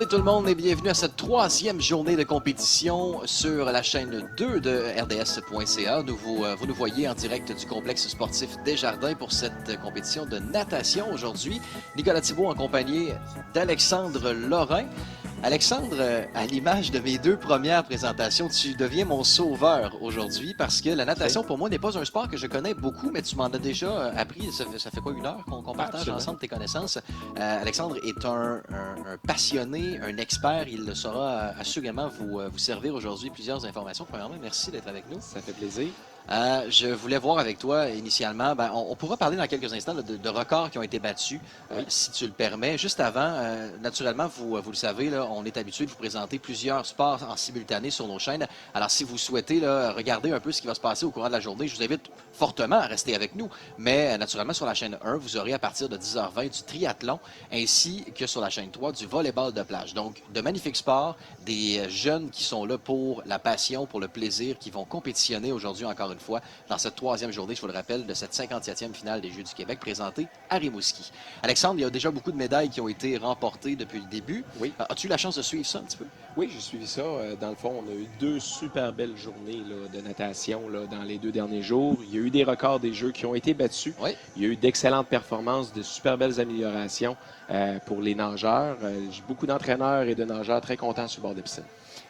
Salut tout le monde et bienvenue à cette troisième journée de compétition sur la chaîne 2 de RDS.ca. Vous nous voyez en direct du complexe sportif Desjardins pour cette compétition de natation aujourd'hui. Nicolas Thibault en compagnie d'Alexandre Lorrain. Alexandre, à l'image de mes deux premières présentations, tu deviens mon sauveur aujourd'hui parce que la natation, pour moi, n'est pas un sport que je connais beaucoup, mais tu m'en as déjà appris. Ça fait quoi, une heure qu'on partage ensemble tes connaissances? Alexandre est un passionné, un expert. Il le saura assurément vous servir aujourd'hui plusieurs informations. Premièrement, merci d'être avec nous. Ça fait plaisir. Je voulais voir avec toi initialement, on pourra parler dans quelques instants de records qui ont été battus, si tu le permets. Juste avant, naturellement, vous le savez, là, on est habitué de vous présenter plusieurs sports en simultané sur nos chaînes. Alors, si vous souhaitez regarder un peu ce qui va se passer au courant de la journée, je vous invite fortement à rester avec nous. Mais naturellement, sur la chaîne 1, vous aurez à partir de 10h20 du triathlon, ainsi que sur la chaîne 3 du volleyball de plage. Donc, de magnifiques sports, des jeunes qui sont là pour la passion, pour le plaisir, qui vont compétitionner aujourd'hui encore une fois dans cette troisième journée, je vous le rappelle, de cette 57e finale des Jeux du Québec présentée à Rimouski. Alexandre, il y a déjà beaucoup de médailles qui ont été remportées depuis le début. Oui. As-tu eu la chance de suivre ça un petit peu? Oui, j'ai suivi ça. Dans le fond, on a eu deux super belles journées là, de natation là, dans les 2 derniers jours. Il y a eu des records des Jeux qui ont été battus. Oui. Il y a eu d'excellentes performances, de super belles améliorations pour les nageurs. J'ai beaucoup d'entraîneurs et de nageurs très contents sur le bord de piscine.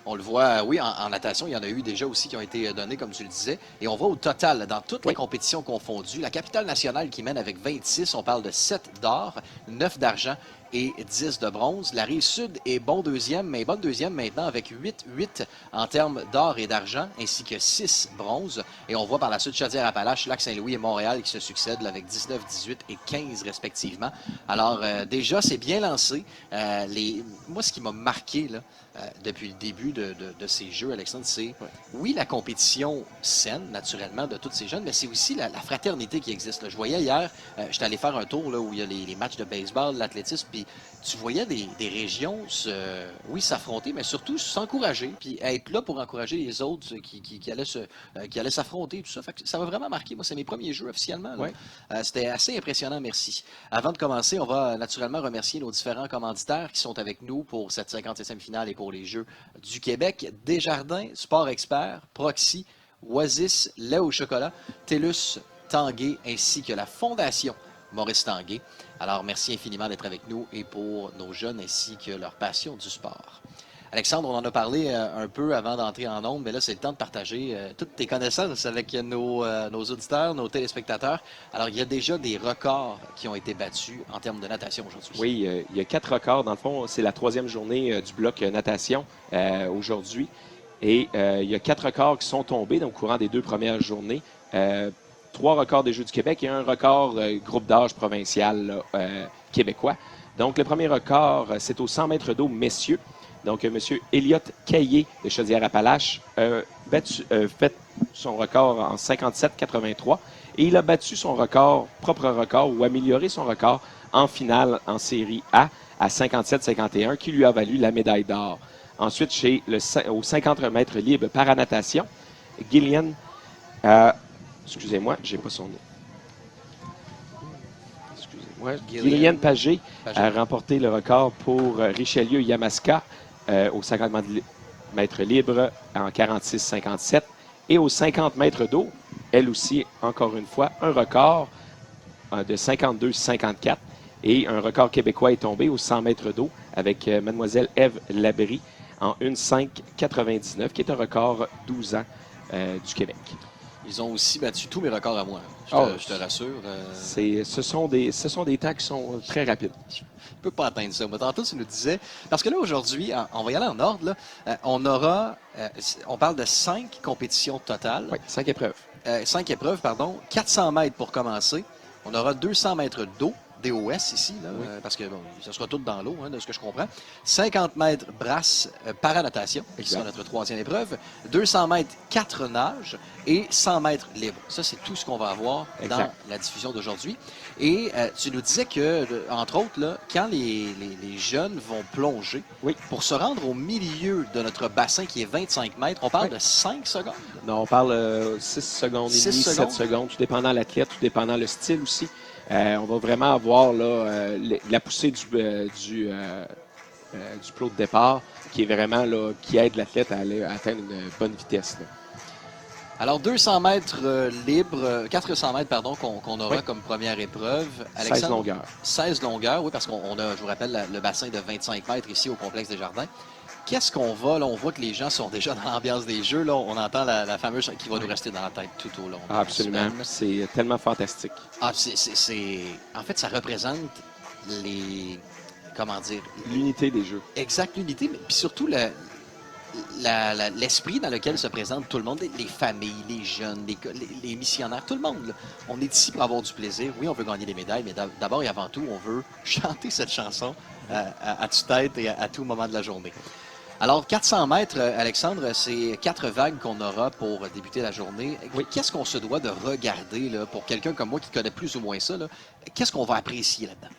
On le voit, oui, en natation, il y en a eu déjà aussi qui ont été donnés, comme tu le disais. Et on voit au total, dans toutes les compétitions confondues, la capitale nationale qui mène avec 26, on parle de 7 d'or, 9 d'argent et 10 de bronze. La Rive-Sud est bon deuxième, mais bonne deuxième maintenant avec 8 en termes d'or et d'argent, ainsi que 6 bronze. Et on voit par la suite Chaudière-Appalaches, Lac-Saint-Louis et Montréal qui se succèdent là, avec 19, 18 et 15 respectivement. Alors déjà, c'est bien lancé. Moi, ce qui m'a marqué là, depuis le début de ces Jeux, Alexandre, c'est oui, la compétition saine, naturellement, de tous ces jeunes, mais c'est aussi la fraternité qui existe. Là. Je voyais hier, j'étais allé faire un tour là, où il y a les matchs de baseball, l'athlétisme, puis tu voyais des régions s'affronter, mais surtout s'encourager, puis être là pour encourager les autres qui allaient s'affronter, tout ça. Fait que ça m'a vraiment marqué. Moi, c'est mes premiers Jeux officiellement. C'était assez impressionnant, merci. Avant de commencer, on va naturellement remercier nos différents commanditaires qui sont avec nous pour cette 57e finale et pour les Jeux du Québec. Desjardins, Sport Expert, Proxy, Oasis, lait au chocolat, TELUS, Tanguay, ainsi que la Fondation Maurice Tanguay. Alors, merci infiniment d'être avec nous et pour nos jeunes ainsi que leur passion du sport. Alexandre, on en a parlé un peu avant d'entrer en ondes, mais là, c'est le temps de partager toutes tes connaissances avec nos auditeurs, nos téléspectateurs. Alors, il y a déjà des records qui ont été battus en termes de natation aujourd'hui. Oui, il y a 4 records. Dans le fond, c'est la 3e journée du bloc natation aujourd'hui. Et il y a 4 records qui sont tombés au courant des 2 premières journées. 3 records des Jeux du Québec et un record groupe d'âge provincial québécois. Donc, le premier record, c'est aux 100 mètres d'eau messieurs. Donc, M. Elliott Caillé de Chaudière-Appalaches a fait son record en 57,83 et il a battu son propre record ou amélioré son record en finale en série A à 57,51 qui lui a valu la médaille d'or. Ensuite, aux 50 mètres libres paranatation, Gillian, excusez-moi, j'ai pas son nom. Gillian Pagé a remporté le record pour Richelieu Yamaska aux 50 mètres libres en 46,57 et aux 50 mètres d'eau, elle aussi, encore une fois, un record de 52,54 et un record québécois est tombé aux 100 mètres d'eau avec mademoiselle Ève Labrie en 1,5,99 qui est un record 12 ans du Québec. Ils ont aussi battu tous mes records à moi. Je te rassure. Ce sont des temps qui sont très rapides. Je ne peux pas atteindre ça. Mais tantôt, tu nous disais... Parce que là, aujourd'hui, on va y aller en ordre. Là, on parle de 5 compétitions totales. Oui, 5 épreuves. 5 épreuves, pardon. 400 mètres pour commencer. On aura 200 mètres d'eau. DOS ici, là, parce que ça sera tout dans l'eau, de ce que je comprends. 50 mètres brasse paranatation, qui sera notre 3e épreuve. 200 mètres 4 nages et 100 mètres libre. Ça, c'est tout ce qu'on va avoir dans la diffusion d'aujourd'hui. Et tu nous disais que, entre autres, là, quand les jeunes vont plonger, pour se rendre au milieu de notre bassin qui est 25 mètres, on parle de 5 secondes? Non, on parle 6 secondes et demie, 7 secondes, tout dépendant de l'athlète, tout dépendant le style aussi. On va vraiment avoir là, la poussée du plot de départ qui est vraiment là, qui aide l'athlète à aller atteindre une bonne vitesse. Là. Alors, 200 mètres libres, 400 mètres, pardon, qu'on aura comme première épreuve. 16 longueurs. 16 longueurs, oui, parce qu'on a, je vous rappelle, le bassin de 25 mètres ici au complexe des Jardins. Qu'est-ce qu'on va, là, on voit que les gens sont déjà dans l'ambiance des jeux, là, on entend la fameuse qui va nous rester dans la tête tout au long de la Absolument, semaine. c'est tellement fantastique. Ah, en fait, ça représente les, comment dire? L'unité des jeux. Exact, l'unité, mais puis surtout l'esprit dans lequel se présente tout le monde, les familles, les jeunes, les missionnaires, tout le monde. Là. On est ici pour avoir du plaisir. Oui, on veut gagner des médailles, mais d'abord et avant tout, on veut chanter cette chanson à tue-tête et à tout moment de la journée. Alors, 400 mètres, Alexandre, c'est 4 vagues qu'on aura pour débuter la journée. Oui. Qu'est-ce qu'on se doit de regarder là, pour quelqu'un comme moi qui connaît plus ou moins ça? Qu'est-ce qu'on va apprécier là-dedans?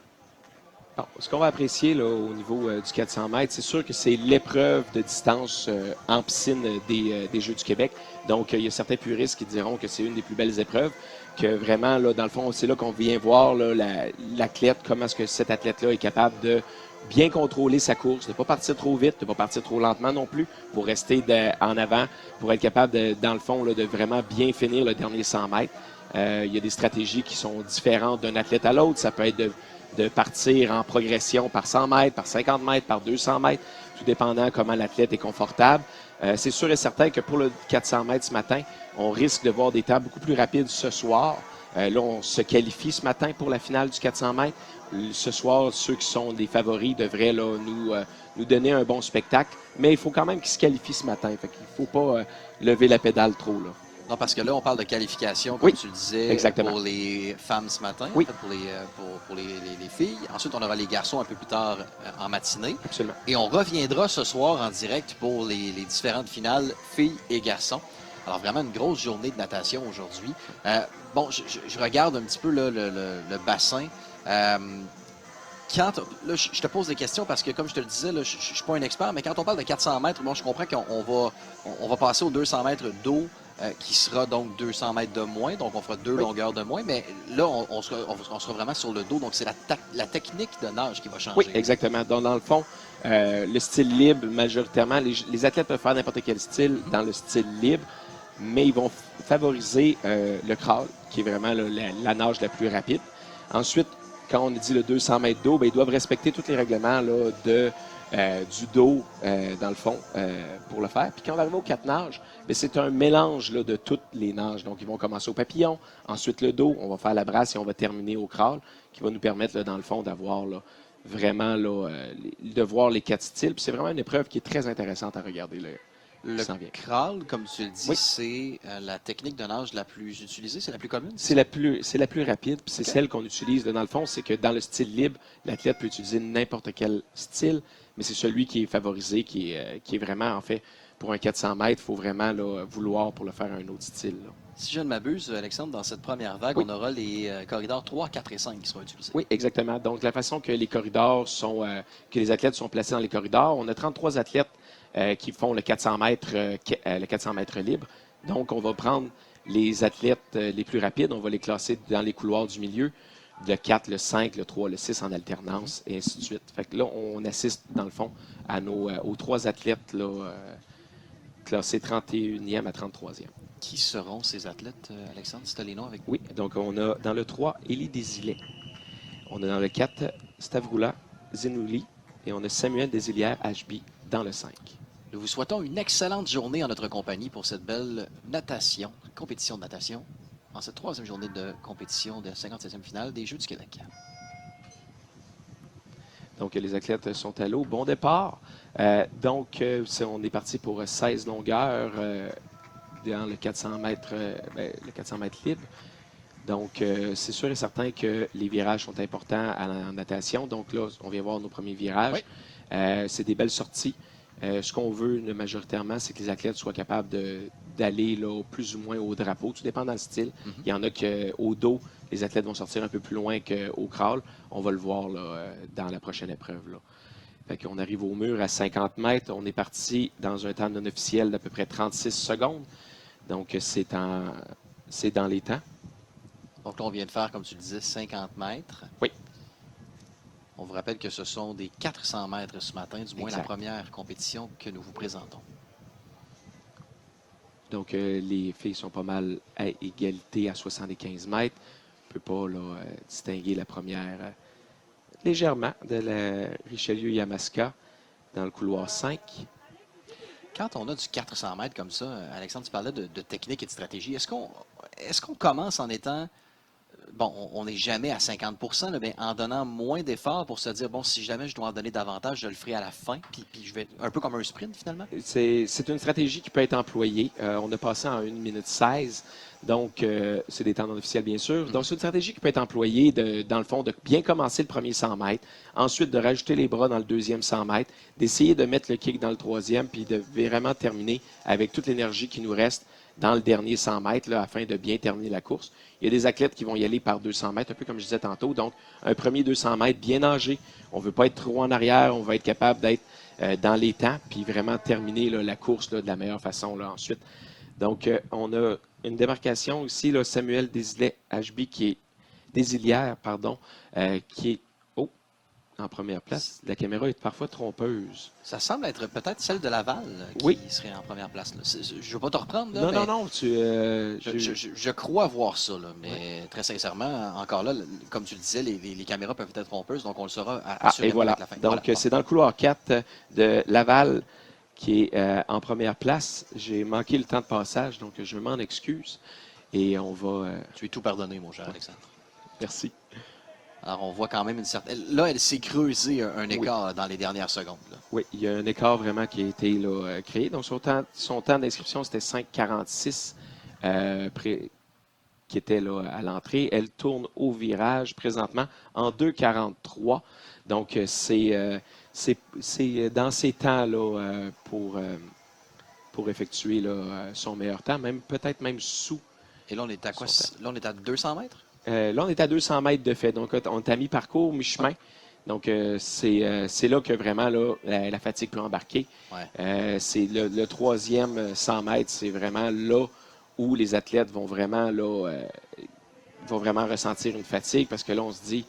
Bon, ce qu'on va apprécier là, au niveau du 400 mètres, c'est sûr que c'est l'épreuve de distance en piscine des Jeux du Québec. Donc, il y a certains puristes qui diront que c'est une des plus belles épreuves, que vraiment, là, dans le fond, c'est là qu'on vient voir là, l'athlète, comment est-ce que cet athlète-là est capable de bien contrôler sa course, de ne pas partir trop vite, de ne pas partir trop lentement non plus, pour rester en avant, pour être capable, dans le fond, là, de vraiment bien finir le dernier 100 mètres. Il y a des stratégies qui sont différentes d'un athlète à l'autre. Ça peut être de partir en progression par 100 mètres, par 50 mètres, par 200 mètres, tout dépendant comment l'athlète est confortable. C'est sûr et certain que pour le 400 mètres ce matin, on risque de voir des temps beaucoup plus rapides ce soir. Là, on se qualifie ce matin pour la finale du 400 mètres. Ce soir, ceux qui sont des favoris devraient là, nous donner un bon spectacle. Mais il faut quand même qu'ils se qualifient ce matin. Fait qu'il ne faut pas lever la pédale trop. Là. Non, parce que là, on parle de qualification, comme tu le disais, exactement. pour les femmes ce matin, oui. en fait, pour les filles. Ensuite, on aura les garçons un peu plus tard en matinée. Absolument. Et on reviendra ce soir en direct pour les différentes finales filles et garçons. Alors, vraiment une grosse journée de natation aujourd'hui. Bon, je regarde un petit peu là, le bassin. Là, je te pose des questions parce que, comme je te le disais, là, je ne suis pas un expert, mais quand on parle de 400 mètres, bon, je comprends qu'on va passer aux 200 mètres d'eau qui sera donc 200 mètres de moins, donc on fera 2 longueurs de moins, mais là, on sera vraiment sur le dos, donc c'est la technique de nage qui va changer. Oui, exactement. Donc, dans le fond, le style libre, majoritairement, les athlètes peuvent faire n'importe quel style dans le style libre, mais ils vont favoriser le crawl, qui est vraiment la nage la plus rapide. Ensuite, quand on dit le 200 mètres d'eau, bien, ils doivent respecter tous les règlements là, du dos, dans le fond, pour le faire. Puis quand on va arriver au 4 nages, bien, c'est un mélange là, de toutes les nages. Donc, ils vont commencer au papillon, ensuite le dos, on va faire la brasse et on va terminer au crawl, qui va nous permettre, là, dans le fond, d'avoir là, vraiment là, de voir les 4 styles. Puis c'est vraiment une épreuve qui est très intéressante à regarder. Là. Le crawl, comme tu le dis, c'est la technique de nage la plus utilisée, c'est la plus commune? C'est la plus rapide, puis c'est celle qu'on utilise. Dans le fond, c'est que dans le style libre, l'athlète peut utiliser n'importe quel style, mais c'est celui qui est favorisé, qui est vraiment, en fait, pour un 400 mètres, il faut vraiment là, vouloir pour le faire un autre style. Là. Si je ne m'abuse, Alexandre, dans cette première vague, on aura les corridors 3, 4 et 5 qui seront utilisés. Oui, exactement. Donc, la façon que les corridors sont, que les athlètes sont placés dans les corridors, on a 33 athlètes qui font le 400 mètres libre. Donc, on va prendre les athlètes les plus rapides, on va les classer dans les couloirs du milieu, le 4, le 5, le 3, le 6 en alternance, et ainsi de suite. Fait que là, on assiste, dans le fond, aux 3 athlètes là, classés 31e à 33e. Qui seront ces athlètes, Alexandre, si tu as les noms avec nous? Oui, donc on a dans le 3, Élie Desilets. On a dans le 4, Stavroula Zenouli. Et on a Samuel Desillières HB dans le 5. Nous vous souhaitons une excellente journée en notre compagnie pour cette belle compétition de natation, en cette 3e journée de compétition de 57e finale des Jeux du Québec. Donc, les athlètes sont à l'eau. Bon départ. Donc, on est parti pour 16 longueurs dans le 400 mètres, le 400 mètres libre. Donc, c'est sûr et certain que les virages sont importants à la natation. Donc là, on vient voir nos premiers virages. Oui. C'est des belles sorties. Ce qu'on veut majoritairement, c'est que les athlètes soient capables d'aller là, plus ou moins au drapeau. Tout dépend dans le style. Il y en a qu'au dos, les athlètes vont sortir un peu plus loin qu'au crawl. On va le voir là, dans la prochaine épreuve. Là. Fait qu'on arrive au mur à 50 mètres. On est parti dans un temps non officiel d'à peu près 36 secondes. Donc, c'est dans les temps. Donc là, on vient de faire, comme tu le disais, 50 mètres. Oui. On vous rappelle que ce sont des 400 mètres ce matin, du moins Exact. la première compétition que nous vous présentons. Donc, les filles sont pas mal à égalité à 75 mètres. On ne peut pas là, distinguer la première légèrement de la Richelieu-Yamaska dans le couloir 5. Quand on a du 400 mètres comme ça, Alexandre, tu parlais de technique et de stratégie. Est-ce qu'on commence en étant... Bon, on n'est jamais à 50 là, mais en donnant moins d'efforts pour se dire, bon, si jamais je dois en donner davantage, je le ferai à la fin, puis je vais un peu comme un sprint finalement? C'est une stratégie qui peut être employée. On a passé en 1 minute 16, donc c'est des temps non officiels bien sûr. Donc c'est une stratégie qui peut être employée, dans le fond, de bien commencer le premier 100 mètres, ensuite de rajouter les bras dans le deuxième 100 mètres, d'essayer de mettre le kick dans le troisième, puis de vraiment terminer avec toute l'énergie qui nous reste dans le dernier 100 mètres là, afin de bien terminer la course. Il y a des athlètes qui vont y aller par 200 mètres, un peu comme je disais tantôt. Donc, un premier 200 mètres bien nagé. On ne veut pas être trop en arrière. On va être capable d'être dans les temps puis vraiment terminer là, la course là, de la meilleure façon là, ensuite. Donc, on a une démarcation aussi, là, Samuel Desilets-HB Desillières, qui est en première place. La caméra est parfois trompeuse. Ça semble être peut-être celle de Laval qui Oui. serait en première place. Là. Je ne veux pas te reprendre, là, Non, mais non, non. je crois voir ça. Là, mais très sincèrement, encore là, comme tu le disais, les caméras peuvent être trompeuses, donc on le saura assurément et voilà. avec la fin. Donc, Voilà. c'est dans le couloir 4 de Laval qui est en première place. J'ai manqué le temps de passage, donc je m'en excuse. Et on va... Tu es tout pardonné, mon cher Alexandre. Merci. Alors, on voit quand même une certaine... Là, elle s'est creusée un écart dans les dernières secondes. Là. Oui, il y a un écart vraiment qui a été là, créé. Donc, son temps d'inscription, c'était 5,46 qui était là, à l'entrée. Elle tourne au virage présentement en 2,43. Donc, c'est dans ces temps-là pour effectuer là, son meilleur temps, même peut-être même sous. Et là, on est à quoi? Là, on est à 200 mètres? Là, on est à 200 mètres de fait. Donc, on est à mi-parcours, mi-chemin. Ouais. Donc, c'est là que vraiment là, la fatigue peut embarquer. Ouais. C'est le troisième 100 mètres, c'est vraiment là où les athlètes vont vraiment, ressentir une fatigue parce que là, on se dit,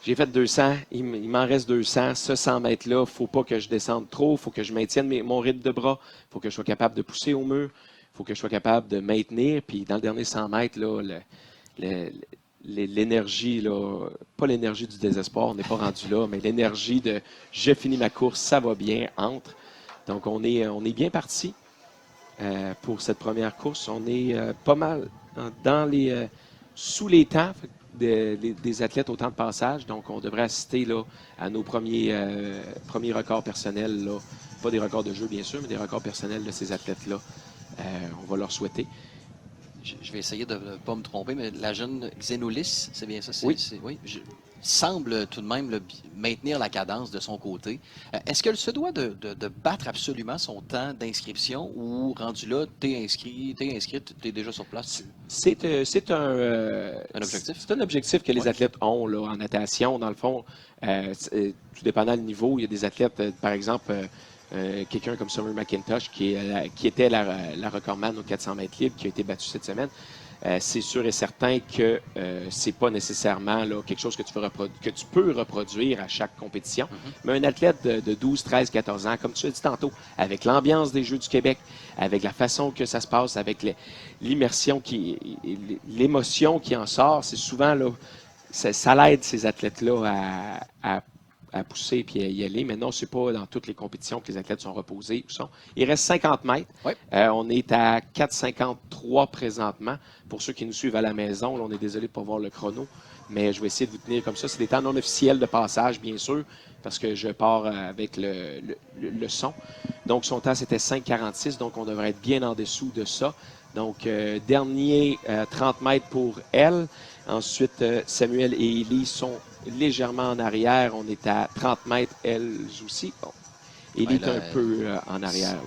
j'ai fait 200, il m'en reste 200. Ce 100 mètres-là, il ne faut pas que je descende trop, il faut que je maintienne mon rythme de bras, il faut que je sois capable de pousser au mur, il faut que je sois capable de maintenir. Puis dans le dernier 100 mètres, là, l'énergie, là, pas l'énergie du désespoir, on n'est pas rendu là, mais l'énergie de je finis ma course, ça va bien, entre. Donc, on est bien parti pour cette première course. On est pas mal sous les temps des athlètes au temps de passage. Donc, on devrait assister là, à nos premiers records personnels. Là. Pas des records de jeu, bien sûr, mais des records personnels de ces athlètes-là. On va leur souhaiter. Je vais essayer de ne pas me tromper, mais la jeune Xenolis, c'est bien ça? Oui. Oui. Semble tout de même maintenir la cadence de son côté. Est-ce qu'elle se doit de battre absolument son temps d'inscription ou rendu là, t'es inscrite, t'es déjà sur place? C'est Un objectif? C'est un objectif que les athlètes ont là, en natation. Dans le fond, tout dépendant du niveau, il y a des athlètes, par exemple, quelqu'un comme Summer McIntosh, qui était la recordman aux 400 mètres libres, qui a été battu cette semaine. C'est sûr et certain que c'est pas nécessairement là, quelque chose que tu peux reproduire à chaque compétition. Mais un athlète de 12, 13, 14 ans, comme tu l'as dit tantôt, avec l'ambiance des Jeux du Québec, avec la façon que ça se passe, avec l'immersion, l'émotion qui en sort, c'est souvent là, ça l'aide ces athlètes-là à pousser et à y aller. Mais non, ce n'est pas dans toutes les compétitions que les athlètes sont reposés. Il reste 50 mètres. Oui. On est à 4,53 présentement. Pour ceux qui nous suivent à la maison, là, on est désolé de ne pas voir le chrono, mais je vais essayer de vous tenir comme ça. C'est des temps non officiels de passage, bien sûr, parce que je pars avec le son. Donc, son temps, c'était 5,46, donc on devrait être bien en dessous de ça. Donc, dernier 30 mètres pour elle. Ensuite, Samuel et Élie sont légèrement en arrière. On est à 30 mètres, elles aussi. Bon. Élie est un peu en arrière.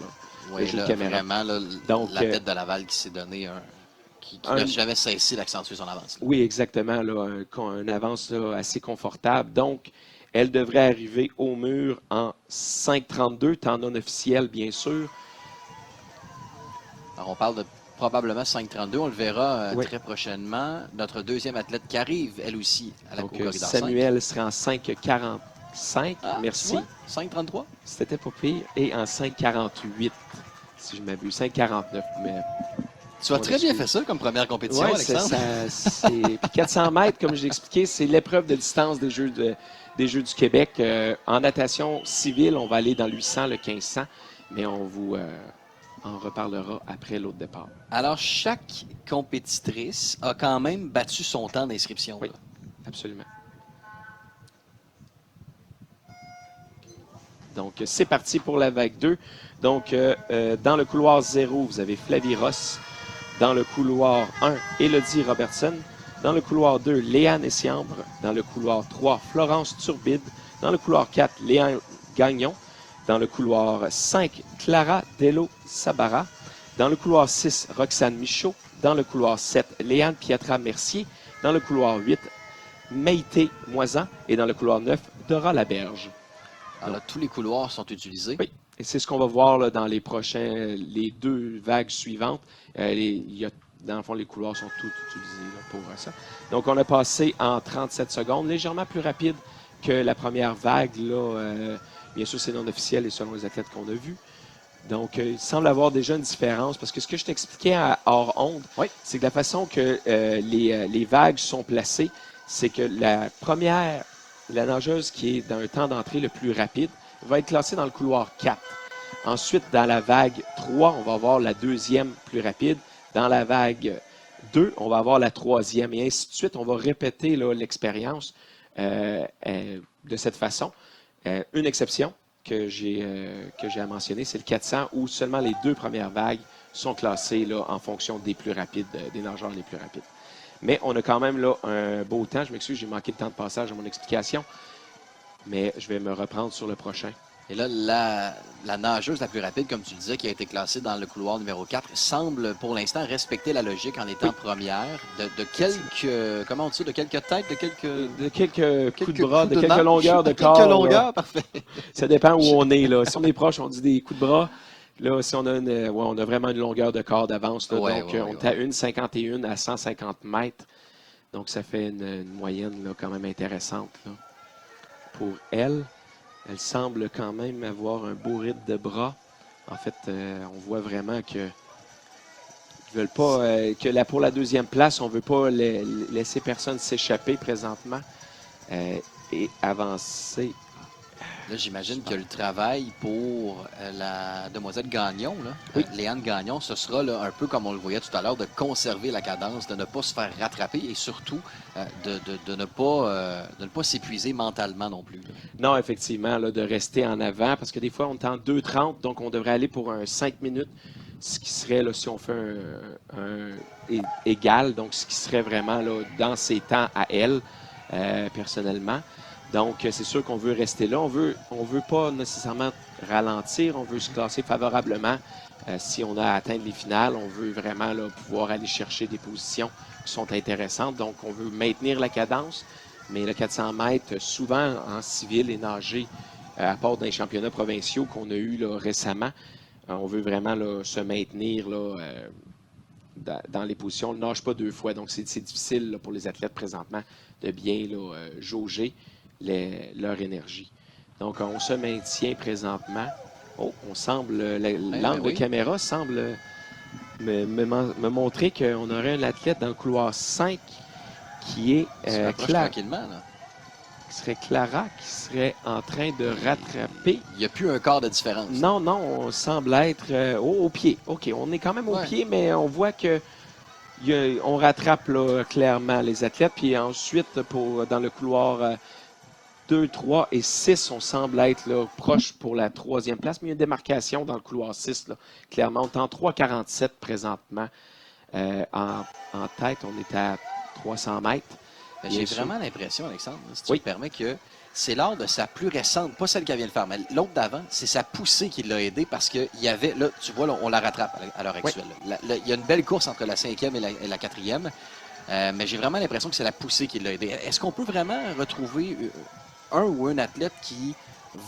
Oui, vraiment, là, donc, la tête de Laval qui s'est donné qui n'a jamais cessé d'accentuer son avance. Oui, exactement. Là, un avance là, assez confortable. Donc, elle devrait arriver au mur en 5,32, temps non officiel, bien sûr. Alors, on parle de probablement 5,32. On le verra Oui. très prochainement. Notre deuxième athlète qui arrive, elle aussi, à la Donc, Corridor 5. Samuel serait en 5,45. Ah, tu Merci. vois, 5,33. C'était pas pire. Et en 5,48, si je m'abuse. 5,49. Mais Tu as on très bien excuse. fait ça comme première compétition, Oui, Alexandre. Puis 400 mètres, comme je l'ai expliqué, c'est l'épreuve de distance des Jeux du Québec. En natation civile, on va aller dans le 800, le 1500, mais on vous en reparlera après l'autre départ. Alors, chaque compétitrice a quand même battu son temps d'inscription. Oui. là. Absolument. Donc, c'est parti pour la vague 2. Donc, dans le couloir 0, vous avez Flavie Ross. Dans le couloir 1, Élodie Robertson. Dans le couloir 2, Léane Essiambre. Dans le couloir 3, Florence Turbide. Dans le couloir 4, Léane Gagnon. Dans le couloir 5, Clara Dello Sabara. Dans le couloir 6, Roxane Michaud. Dans le couloir 7, Léane Piatra-Mercier. Dans le couloir 8, Maïté Moisan. Et dans le couloir 9, Dora Laberge. Alors, là, tous les couloirs sont utilisés. Oui. Et c'est ce qu'on va voir là, dans les deux vagues suivantes. Dans le fond, les couloirs sont tous utilisés là, pour ça. Donc, on a passé en 37 secondes, légèrement plus rapide que la première vague. Là, bien sûr, c'est non officiel et selon les athlètes qu'on a vus. Donc, il semble avoir déjà une différence parce que ce que je t'expliquais hors onde, Oui. c'est que la façon que les vagues sont placées, c'est que la nageuse qui est dans un temps d'entrée le plus rapide, va être classée dans le couloir 4. Ensuite, dans la vague 3, on va avoir la deuxième plus rapide. Dans la vague 2, on va avoir la troisième. Et ainsi de suite, on va répéter l'expérience de cette façon. Une exception que j'ai à mentionner, c'est le 400 où seulement les deux premières vagues sont classées là, en fonction des plus rapides, des nageurs les plus rapides. Mais on a quand même là, un beau temps. Je m'excuse, j'ai manqué le temps de passage à mon explication. Mais je vais me reprendre sur le prochain. Et là, la nageuse la plus rapide, comme tu le disais, qui a été classée dans le couloir numéro 4, semble pour l'instant respecter la logique en étant première. De quelques, comment on dit, de quelques têtes, de quelques coups de bras, de quelques nage, longueurs de corps. Quelques longueurs, parfait. Ça dépend où on est. Là. Si on est proche, on dit des coups de bras. Là, si on a, on a vraiment une longueur de corps d'avance. Donc, on est à 1,51 à 150 mètres. Donc, ça fait une moyenne là, quand même intéressante là, pour elle. Elle semble quand même avoir un beau rythme de bras. En fait, on voit vraiment que ils veulent pas pour la deuxième place, on ne veut pas laisser personne s'échapper présentement et avancer. Là, j'imagine que le travail pour la demoiselle Gagnon, là, oui. Léane Gagnon, ce sera là, un peu comme on le voyait tout à l'heure, de conserver la cadence, de ne pas se faire rattraper et surtout de ne pas s'épuiser mentalement non plus. Là. Non, effectivement, là, de rester en avant parce que des fois, on est en 2,30, donc on devrait aller pour un 5 minutes, ce qui serait, là, si on fait un égal, donc ce qui serait vraiment là, dans ses temps à elle, personnellement. Donc, c'est sûr qu'on veut rester là. On veut pas nécessairement ralentir. On veut se classer favorablement. Si on a atteint les finales, on veut vraiment là, pouvoir aller chercher des positions qui sont intéressantes. Donc, on veut maintenir la cadence. Mais le 400 mètres, souvent en civil et nager, à part dans les championnats provinciaux qu'on a eus là, récemment, on veut vraiment là, se maintenir là, dans les positions. On ne nage pas deux fois. Donc, c'est difficile là, pour les athlètes présentement de bien là, jauger leur énergie. Donc, on se maintient présentement. Oh, on semble, l'angle de caméra semble me montrer qu'on aurait un athlète dans le couloir 5 qui est tranquillement, là. Qui serait Clara, qui serait en train de rattraper. Il n'y a plus un quart de différence. Non, on semble être au pied. OK, on est quand même au pied, mais on voit que on rattrape là, clairement les athlètes. Puis ensuite, dans le couloir 2, 3 et 6, on semble être là, proche pour la troisième place, mais il y a une démarcation dans le couloir 6. Là. Clairement, on est en 3,47 présentement. En tête, on est à 300 mètres. J'ai vraiment l'impression, Alexandre, si tu me permets, que c'est lors de sa plus récente, pas celle qu'elle vient de faire, mais l'autre d'avant, c'est sa poussée qui l'a aidé parce qu'il y avait, là, tu vois, là, on la rattrape à l'heure actuelle. Il y a une belle course entre la 5e et la 4e, mais j'ai vraiment l'impression que c'est la poussée qui l'a aidé. Est-ce qu'on peut vraiment retrouver un ou un athlète qui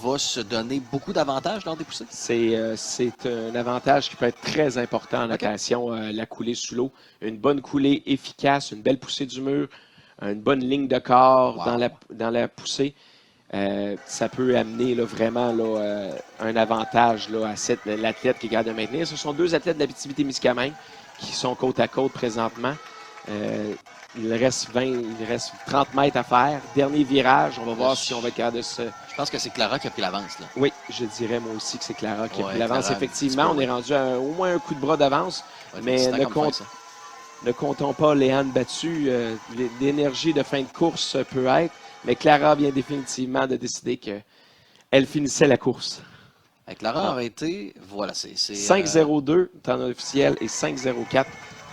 va se donner beaucoup d'avantages lors des poussées? C'est un avantage qui peut être très important en natation, la coulée sous l'eau. Une bonne coulée efficace, une belle poussée du mur, une bonne ligne de corps dans la poussée. Ça peut amener là, vraiment là, un avantage là, à l'athlète qui est capable de maintenir. Ce sont deux athlètes de l'Abitibi-Témiscamingue qui sont côte à côte présentement. Il reste 30 mètres à faire. Dernier virage, on va voir si on va être capable de se... Je pense que c'est Clara qui a pris l'avance. Oui, je dirais moi aussi que c'est Clara qui a pris l'avance. Effectivement, on est rendu à au moins un coup de bras d'avance, mais ne comptons pas Léane battue. L'énergie de fin de course peut être, mais Clara vient définitivement de décider qu'elle finissait la course. Clara aurait été, voilà, c'est 5-0-2 temps officiel et 5-0-4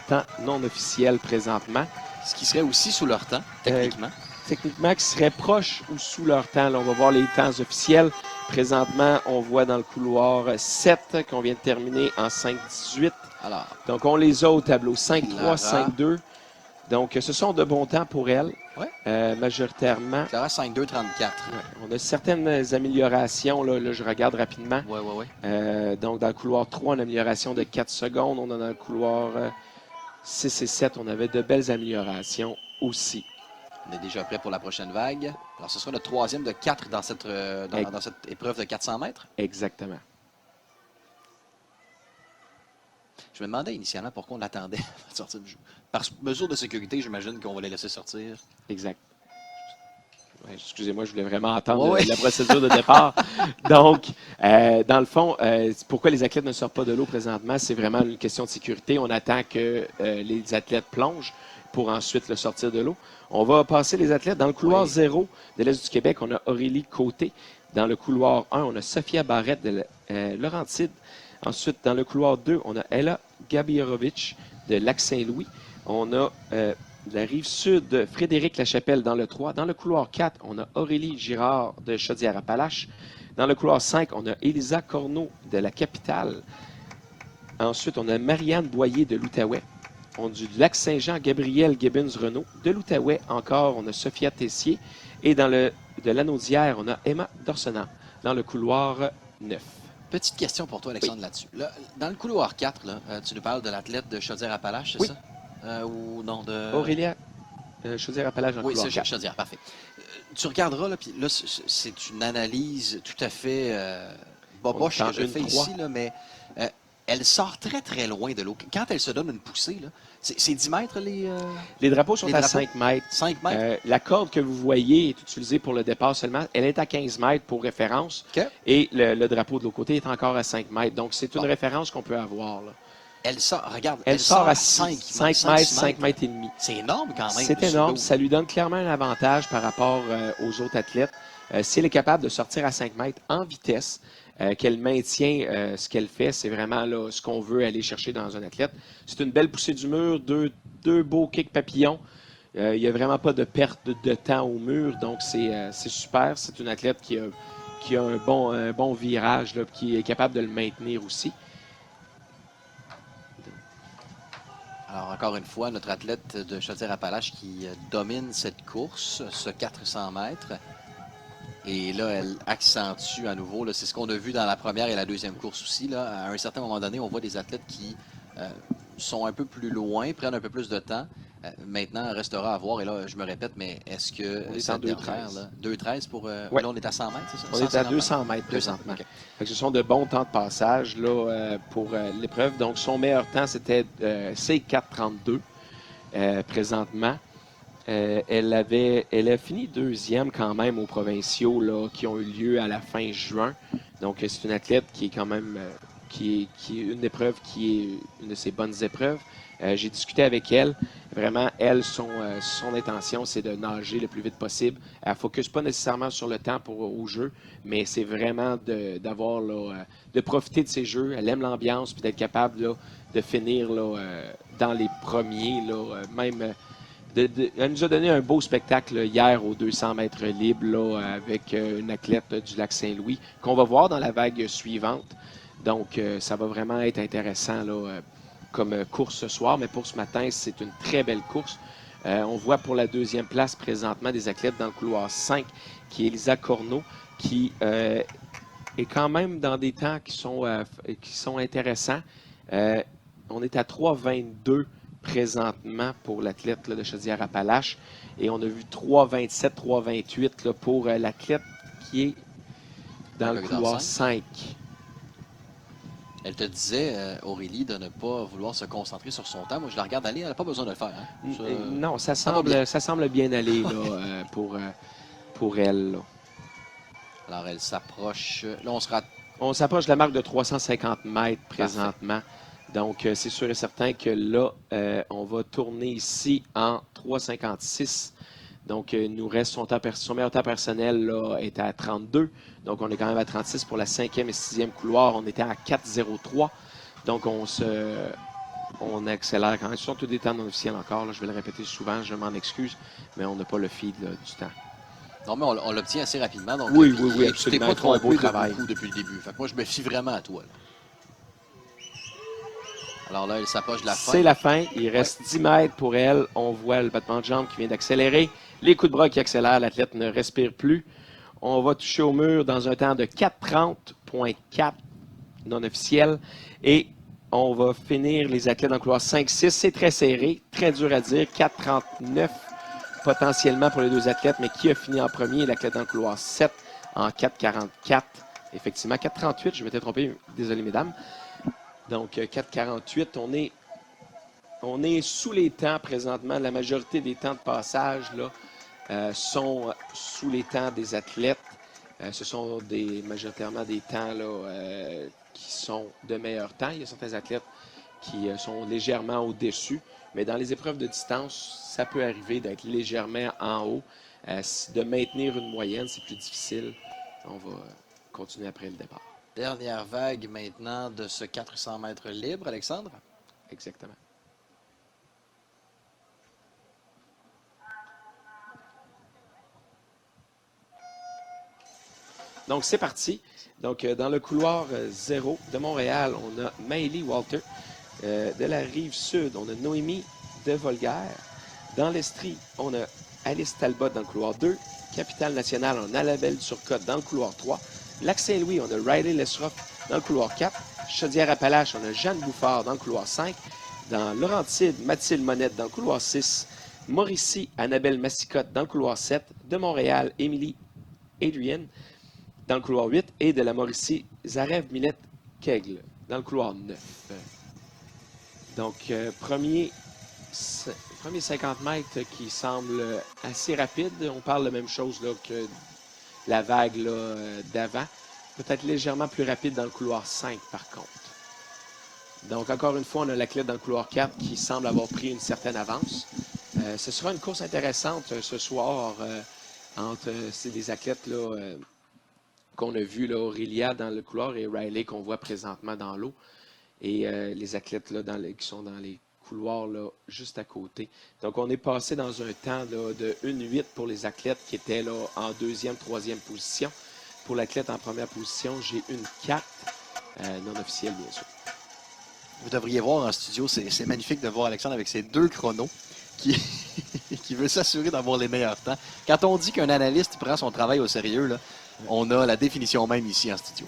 temps non officiel présentement. Ce qui serait aussi sous leur temps, techniquement. Techniquement, qui serait proche ou sous leur temps. Là, on va voir les temps officiels. Présentement, on voit dans le couloir 7 qu'on vient de terminer en 5-18. Alors, donc, on les a au tableau 5-3, 5-2. Donc, ce sont de bons temps pour elle, majoritairement. Clara 5-2, 34. On a certaines améliorations. Là, je regarde rapidement. Donc, dans le couloir 3, une amélioration de 4 secondes. On a dans le couloir 6 et 7, on avait de belles améliorations aussi. On est déjà prêt pour la prochaine vague. Alors, ce sera le troisième de 4 dans cette épreuve de 400 mètres. Exactement. Je me demandais initialement pourquoi on l'attendait à sortir du jeu. Par mesure de sécurité, j'imagine qu'on va les laisser sortir. Exact. Ouais, excusez-moi, je voulais vraiment entendre la procédure de départ. Donc, dans le fond, pourquoi les athlètes ne sortent pas de l'eau présentement? C'est vraiment une question de sécurité. On attend que les athlètes plongent pour ensuite le sortir de l'eau. On va passer les athlètes. Dans le couloir 0 de l'Est du Québec, on a Aurélie Côté. Dans le couloir 1, on a Sophia Barrette de Laurentide. Ensuite, dans le couloir 2, on a Ella Gabirovic de Lac-Saint-Louis. On a la rive sud, Frédéric Lachapelle dans le 3. Dans le couloir 4, on a Aurélie Girard de Chaudière-Appalaches. Dans le couloir 5, on a Élisa Corneau de la Capitale. Ensuite, on a Marianne Boyer de l'Outaouais. On a du Lac-Saint-Jean, Gabrielle Gibbons-Renault. De l'Outaouais, encore, on a Sophia Tessier. Et de l'Anaudière, on a Emma Dorsenant dans le couloir 9. Petite question pour toi, Alexandre, là-dessus. Là, dans le couloir 4, tu nous parles de l'athlète de Chaudière-Appalaches, c'est ça? Ou non, de... Aurélia Chaudière-Appalaches dans le couloir 4. Oui, c'est Chaudière, parfait. Tu regarderas, là, puis là, c'est une analyse tout à fait boboche que je fais ici, là, mais elle sort très, très loin de l'eau. Quand elle se donne une poussée, là, c'est 10 mètres, les drapeaux sont à 5 mètres. 5 mètres. La corde que vous voyez est utilisée pour le départ seulement. Elle est à 15 mètres pour référence. Et le drapeau de l'autre côté est encore à 5 mètres. Donc, c'est une référence qu'on peut avoir. Là. Elle sort, regarde, elle sort à 5 mètres, 5 mètres et demi. C'est énorme quand même. C'est énorme. Ça lui donne clairement un avantage par rapport aux autres athlètes. Si elle est capable de sortir à 5 mètres en vitesse, qu'elle maintient ce qu'elle fait, c'est vraiment là, ce qu'on veut aller chercher dans un athlète. C'est une belle poussée du mur, deux beaux kicks papillons. Il n'y a vraiment pas de perte de temps au mur, donc c'est super. C'est une athlète qui a un bon virage, là, qui est capable de le maintenir aussi. Alors, encore une fois, notre athlète de Chaudière-Appalaches qui domine cette course, ce 400 mètres. Et là, elle accentue à nouveau. C'est ce qu'on a vu dans la première et la deuxième course aussi. Là. À un certain moment donné, on voit des athlètes qui sont un peu plus loin, prennent un peu plus de temps. Maintenant, il restera à voir. Et là, je me répète, mais est-ce que on est en 2,13. 2,13 pour... Là, on est à 100 mètres, c'est ça? On est à 200 mètres présentement. Okay. Ce sont de bons temps de passage là, pour l'épreuve. Donc, son meilleur temps, c'était C4,32 présentement. Elle a fini deuxième quand même aux provinciaux là, qui ont eu lieu à la fin juin. Donc, c'est une athlète qui est quand même qui est une épreuve qui est une de ses bonnes épreuves. J'ai discuté avec elle. Vraiment, elle, son intention, c'est de nager le plus vite possible. Elle ne focus pas nécessairement sur le temps au jeu, mais c'est vraiment de profiter de ses jeux. Elle aime l'ambiance puis d'être capable là, de finir là, dans les premiers, là, même... Elle nous a donné un beau spectacle hier aux 200 mètres libres là, avec une athlète du Lac-Saint-Louis qu'on va voir dans la vague suivante. Donc, ça va vraiment être intéressant là, comme course ce soir. Mais pour ce matin, c'est une très belle course. On voit pour la deuxième place présentement des athlètes dans le couloir 5 qui est Élisa Corneau qui est quand même dans des temps qui sont intéressants. On est à 3,22 présentement pour l'athlète de Chaudière-Appalaches et on a vu 3,27, 3,28 pour l'athlète qui est dans le couloir 5. Elle te disait, Aurélie, de ne pas vouloir se concentrer sur son temps. Moi, je la regarde aller, elle n'a pas besoin de le faire. Hein. Non, ça semble bien aller là, pour elle. Là. Alors, elle s'approche. Là, on s'approche de la marque de 350 mètres présentement. Parfait. Donc, c'est sûr et certain que là, on va tourner ici en 3,56. Donc, il nous reste son meilleur temps personnel là, est à 32. Donc, on est quand même à 36 pour la 5e et 6e couloir. On était à 4,03. Donc, on accélère quand même. Ce sont tous des temps non officiels encore. Là, je vais le répéter souvent, je m'en excuse, mais on n'a pas le feed là, du temps. Non, mais on l'obtient assez rapidement. Donc, oui, absolument. Tu t'es pas trompé de beaucoup depuis le début. Fait que moi, je me fie vraiment à toi. Là. Alors là, elle s'approche de la fin. C'est la fin. Il reste 10 mètres pour elle. On voit le battement de jambe qui vient d'accélérer. Les coups de bras qui accélèrent. L'athlète ne respire plus. On va toucher au mur dans un temps de 4,30,4 non officiel. Et on va finir les athlètes dans le couloir 5-6. C'est très serré, très dur à dire. 4,39 potentiellement pour les deux athlètes. Mais qui a fini en premier? L'athlète dans le couloir 7 en 4,44. Effectivement, 4,38. Je m'étais trompé. Désolé, mesdames. Donc, 4,48. On est sous les temps présentement. La majorité des temps de passage là, sont sous les temps des athlètes. Ce sont majoritairement des temps là, qui sont de meilleurs temps. Il y a certains athlètes qui sont légèrement au-dessus. Mais dans les épreuves de distance, ça peut arriver d'être légèrement en haut. De maintenir une moyenne, c'est plus difficile. On va continuer après le départ. Dernière vague maintenant de ce 400 mètres libre, Alexandre? Exactement. Donc, c'est parti. Donc, dans le couloir 0 de Montréal, on a Maëlie Walter. De la rive sud, on a Noémie de Volgaire. Dans l'Estrie, on a Alice Talbot dans le couloir 2. Capitale-Nationale, on a Annabelle Turcotte dans le couloir 3. Lac-Saint-Louis, on a Riley Lesroff dans le couloir 4. Chaudière-Appalaches, on a Jeanne Bouffard dans le couloir 5. Dans Laurentide, Mathilde Monette dans le couloir 6. Mauricie, Annabelle Massicotte dans le couloir 7. De Montréal, Émilie Adrian dans le couloir 8. Et de la Mauricie, Zarev Millette Kegle dans le couloir 9. Donc, premier 50 mètres qui semble assez rapide. On parle de la même chose là, que la vague d'avant. Peut-être légèrement plus rapide dans le couloir 5, par contre. Donc, encore une fois, on a l'athlète dans le couloir 4 qui semble avoir pris une certaine avance. Ce sera une course intéressante ce soir entre ces athlètes là, qu'on a vus, là, Aurélia dans le couloir et Riley qu'on voit présentement dans l'eau. Et les athlètes là, qui sont dans les couloirs là, juste à côté. Donc, on est passé dans un temps là, de 1,8 pour les athlètes qui étaient là, en deuxième, troisième position. Pour l'athlète en première position, j'ai 1,4 non officielle, bien sûr. Vous devriez voir en studio, c'est magnifique de voir Alexandre avec ses deux chronos qui veut s'assurer d'avoir les meilleurs temps. Quand on dit qu'un analyste prend son travail au sérieux, là, on a la définition même ici en studio.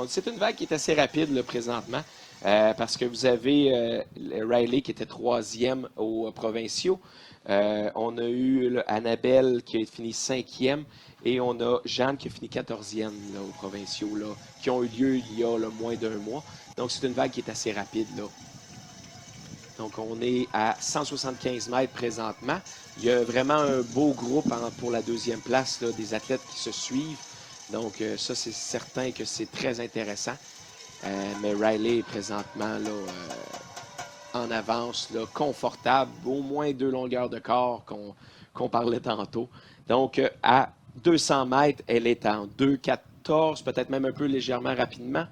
C'est une vague qui est assez rapide là, présentement. Parce que vous avez Riley qui était troisième aux provinciaux. On a eu Annabelle qui a fini 5e et on a Jeanne qui a fini 14e là, aux provinciaux là, qui ont eu lieu il y a là, moins d'un mois. Donc, c'est une vague qui est assez rapide. Là. Donc, on est à 175 mètres présentement. Il y a vraiment un beau groupe pour la deuxième place là, des athlètes qui se suivent. Donc, ça, c'est certain que c'est très intéressant. Mais Riley est présentement là, en avance, là, confortable, au moins 2 longueurs de corps qu'on parlait tantôt. Donc, à 200 mètres, elle est en 2,14, peut-être même un peu légèrement rapidement.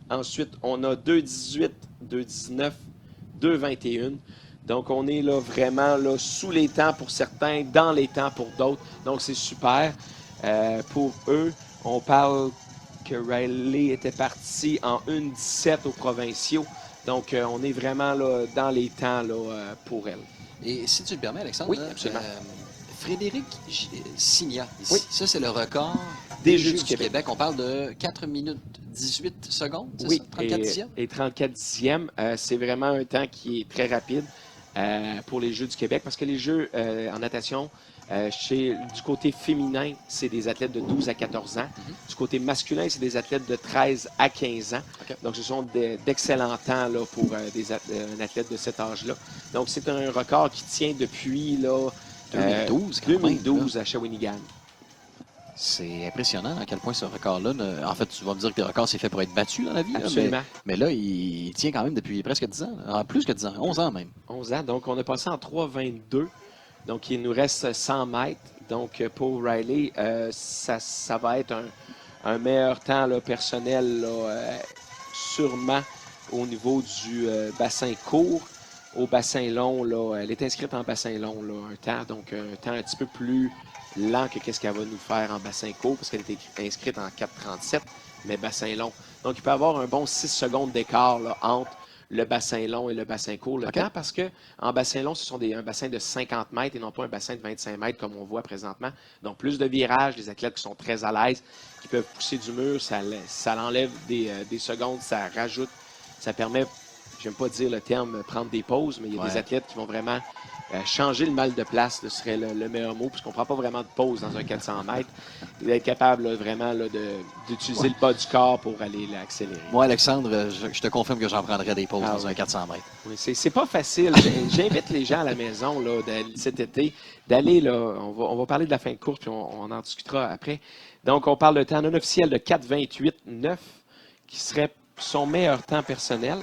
Ensuite, on a 2,18, 2,19, 2,21. Donc, on est là vraiment là, sous les temps pour certains, dans les temps pour d'autres. Donc, c'est super. Pour eux, on parle que Riley était parti en 1,17 aux provinciaux. Donc, on est vraiment là, dans les temps là, pour elle. Et si tu le permets, Alexandre, oui, absolument. Frédéric Signa, ici. Oui. Ça, c'est le record Des Jeux Jeux du du Québec. On parle de 4 minutes 18 secondes, c'est Oui, ça? 34 dixièmes? et 34 dixièmes, c'est vraiment un temps qui est très rapide pour les Jeux du Québec parce que les Jeux en natation, du côté féminin, c'est des athlètes de 12 à 14 ans. Du côté masculin, c'est des athlètes de 13 à 15 ans. OK. Donc, ce sont d'excellents temps là, pour un athlète de cet âge-là. Donc, c'est un record qui tient depuis là, 2012, quand même, 2012 à Shawinigan. C'est impressionnant à quel point ce record-là... En fait, tu vas me dire que les records, c'est fait pour être battu dans la vie. Là, Absolument. mais là, il tient quand même depuis presque 10 ans. Plus que 10 ans, 11 ans même. 11 ans. Donc, on a passé en 3,22. Donc, il nous reste 100 mètres. Donc, pour Riley, ça va être un meilleur temps là, personnel, là, sûrement au niveau du bassin court. Au bassin long, là, elle est inscrite en bassin long, là, un temps. Donc, un temps un petit peu plus lent que qu'est-ce qu'elle va nous faire en bassin court, parce qu'elle est inscrite en 4,37, mais bassin long. Donc, il peut y avoir un bon 6 secondes d'écart là, entre le bassin long et le bassin court. Le temps, parce que en bassin long, ce sont un bassin de 50 mètres et non pas un bassin de 25 mètres comme on voit présentement. Donc, plus de virages, des athlètes qui sont très à l'aise, qui peuvent pousser du mur, ça enlève des secondes, ça rajoute, ça permet, j'aime pas dire le terme prendre des pauses, mais il y a des athlètes qui vont vraiment changer le mal de place, ce serait le meilleur mot, puisqu'on ne prend pas vraiment de pause dans un 400 mètres. Et d'être capable là, vraiment là, d'utiliser le bas du corps pour aller l'accélérer. Moi, Alexandre, je te confirme que j'en prendrais des pauses dans un 400 mètres. Oui, c'est pas facile. J'invite les gens à la maison là, cet été d'aller, là, on va parler de la fin de course, puis on en discutera après. Donc, on parle de temps non officiel de 4,28,9, qui serait son meilleur temps personnel.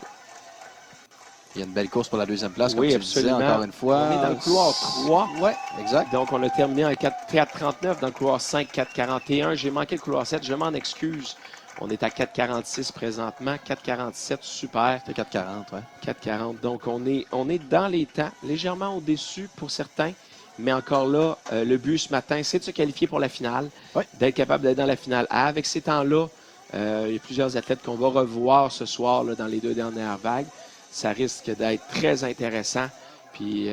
Il y a une belle course pour la deuxième place, comme oui, tu absolument. le disais encore une fois. On est dans le couloir 3. Oui, exact. Donc, on a terminé en 4,39 dans le couloir 5, 4,41. J'ai manqué le couloir 7, je m'en excuse. On est à 4,46 présentement. 4,47, super. C'est 4,40, oui. 4,40. Donc, on est dans les temps, légèrement au-dessus pour certains. Mais encore là, le but ce matin, c'est de se qualifier pour la finale, d'être capable d'être dans la finale A. Avec ces temps-là, il y a plusieurs athlètes qu'on va revoir ce soir là, dans les 2 dernières vagues. Ça risque d'être très intéressant. Puis,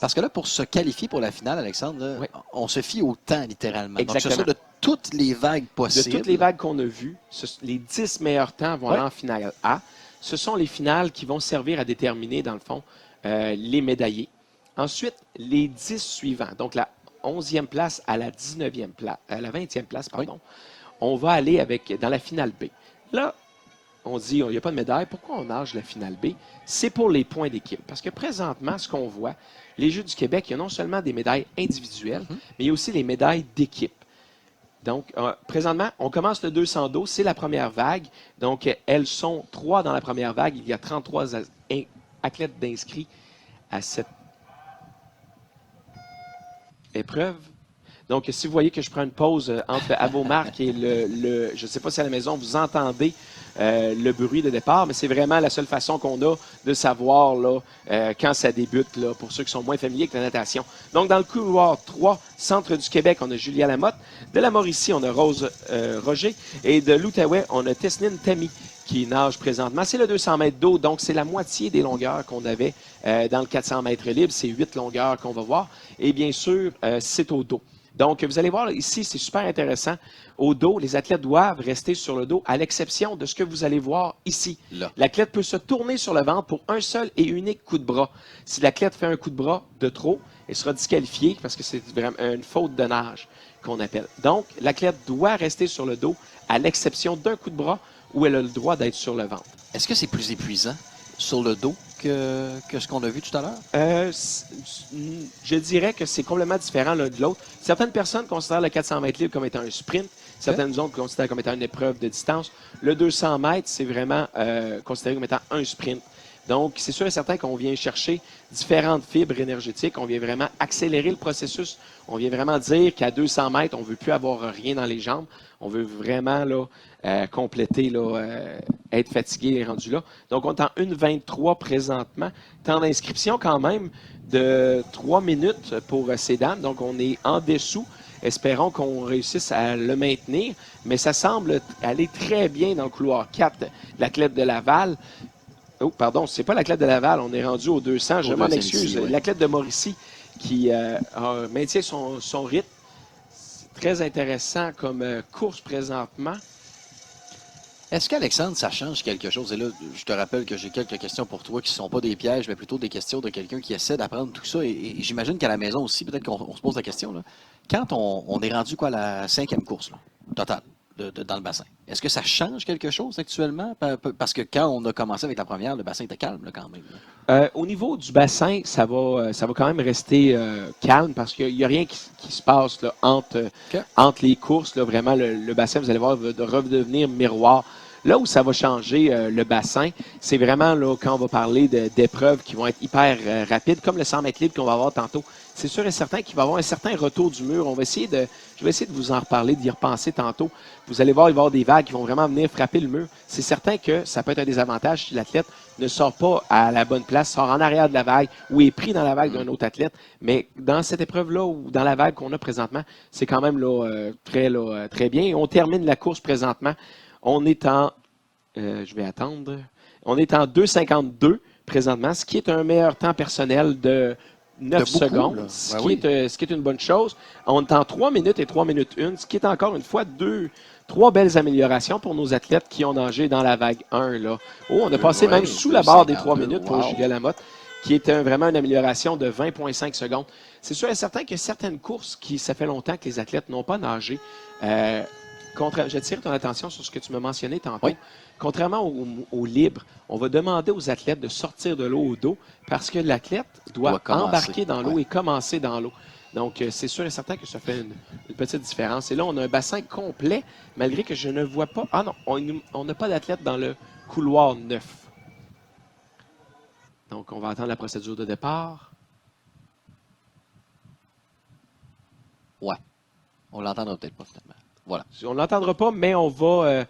parce que là, pour se qualifier pour la finale, Alexandre, là, on se fie au temps, littéralement. Exactement. Donc, ce sera de toutes les vagues possibles. De toutes les vagues qu'on a vues, les 10 meilleurs temps vont aller en finale A. Ce sont les finales qui vont servir à déterminer, dans le fond, les médaillés. Ensuite, les 10 suivants, donc la 11e place à la 19e place, à la 20e place, pardon, on va aller dans la finale B. Là, on dit, il n'y a pas de médaille. Pourquoi on nage la finale B? C'est pour les points d'équipe. Parce que présentement, ce qu'on voit, les Jeux du Québec, il y a non seulement des médailles individuelles, mais il y a aussi les médailles d'équipe. Donc, présentement, on commence le 200 dos, c'est la première vague. Donc, elles sont 3 dans la première vague. Il y a 33 athlètes d'inscrits à cette épreuve. Donc, si vous voyez que je prends une pause entre Avomark et je ne sais pas si à la maison vous entendez le bruit de départ, mais c'est vraiment la seule façon qu'on a de savoir là, quand ça débute, là, pour ceux qui sont moins familiers avec la natation. Donc, dans le couloir 3, centre du Québec, on a Julia Lamotte. De la Mauricie, on a Rose Roger. Et de l'Outaouais, on a Tesnine Tami qui nage présentement. C'est le 200 mètres d'eau, donc c'est la moitié des longueurs qu'on avait dans le 400 mètres libre. C'est 8 longueurs qu'on va voir. Et bien sûr, c'est au dos. Donc, vous allez voir ici, c'est super intéressant. Au dos, les athlètes doivent rester sur le dos, à l'exception de ce que vous allez voir ici. L'athlète peut se tourner sur le ventre pour un seul et unique coup de bras. Si l'athlète fait un coup de bras de trop, il sera disqualifié parce que c'est vraiment une faute de nage qu'on appelle. Donc, l'athlète doit rester sur le dos, à l'exception d'un coup de bras où elle a le droit d'être sur le ventre. Est-ce que c'est plus épuisant sur le dos que ce qu'on a vu tout à l'heure? Je dirais que c'est complètement différent l'un de l'autre. Certaines personnes considèrent le 400 mètres libre comme étant un sprint. Certaines autres considèrent comme étant une épreuve de distance. Le 200 mètres, c'est vraiment considéré comme étant un sprint. Donc, c'est sûr et certain qu'on vient chercher différentes fibres énergétiques. On vient vraiment accélérer le processus. On vient vraiment dire qu'à 200 mètres, on ne veut plus avoir rien dans les jambes. On veut vraiment là, compléter, là, être fatigué et rendu là. Donc, on est en 1,23 présentement. Temps d'inscription quand même de 3 minutes pour ces dames. Donc, on est en dessous. Espérons qu'on réussisse à le maintenir. Mais ça semble aller très bien dans le couloir 4, l'athlète de Laval. Oh, pardon, c'est pas l'athlète de Laval. On est rendu au 200. Je m'en excuse. Oui. L'athlète de Mauricie qui maintient son rythme. C'est très intéressant comme course présentement. Est-ce qu'Alexandre, ça change quelque chose? Et là, je te rappelle que j'ai quelques questions pour toi qui ne sont pas des pièges, mais plutôt des questions de quelqu'un qui essaie d'apprendre tout ça. Et j'imagine qu'à la maison aussi, peut-être qu'on se pose la question, là. Quand on est rendu quoi, à la 5e course, là, totale, dans le bassin, est-ce que ça change quelque chose actuellement? Parce que quand on a commencé avec la première, le bassin était calme là, quand même. Au niveau du bassin, ça va quand même rester calme parce qu'il n'y a rien qui se passe là, entre les courses. Là, vraiment, le bassin, vous allez voir, va redevenir miroir. Là où ça va changer le bassin, c'est vraiment là, quand on va parler d'épreuves qui vont être hyper rapides, comme le 100 mètres libre qu'on va avoir tantôt. C'est sûr et certain qu'il va y avoir un certain retour du mur. Je vais essayer de vous en reparler, d'y repenser tantôt. Vous allez voir, il va y avoir des vagues qui vont vraiment venir frapper le mur. C'est certain que ça peut être un désavantage si l'athlète ne sort pas à la bonne place, sort en arrière de la vague ou est pris dans la vague d'un autre athlète. Mais dans cette épreuve-là ou dans la vague qu'on a présentement, c'est quand même très bien. Et on termine la course présentement. On est en... je vais attendre. On est en 2,52 présentement, ce qui est un meilleur temps personnel de 9 secondes, ce qui est une bonne chose. On est en 3 minutes et 3 minutes 1, ce qui est encore une fois 3 belles améliorations pour nos athlètes qui ont nagé dans la vague 1. Là. Oh, on a passé même sous la barre des 3 minutes pour Julia Lamotte, qui est vraiment une amélioration de 20,5 secondes. C'est sûr et certain que certaines courses ça fait longtemps que les athlètes n'ont pas nagé. J'attire ton attention sur ce que tu m'as mentionné tantôt. Oui. Contrairement au libre, on va demander aux athlètes de sortir de l'eau au dos parce que l'athlète doit embarquer dans l'eau et commencer dans l'eau. Donc, c'est sûr et certain que ça fait une petite différence. Et là, on a un bassin complet, malgré que je ne vois pas... Ah non, on n'a pas d'athlète dans le couloir 9. Donc, on va attendre la procédure de départ. Ouais. On l'entendra peut-être pas, finalement. Voilà. On ne l'entendra pas, mais on va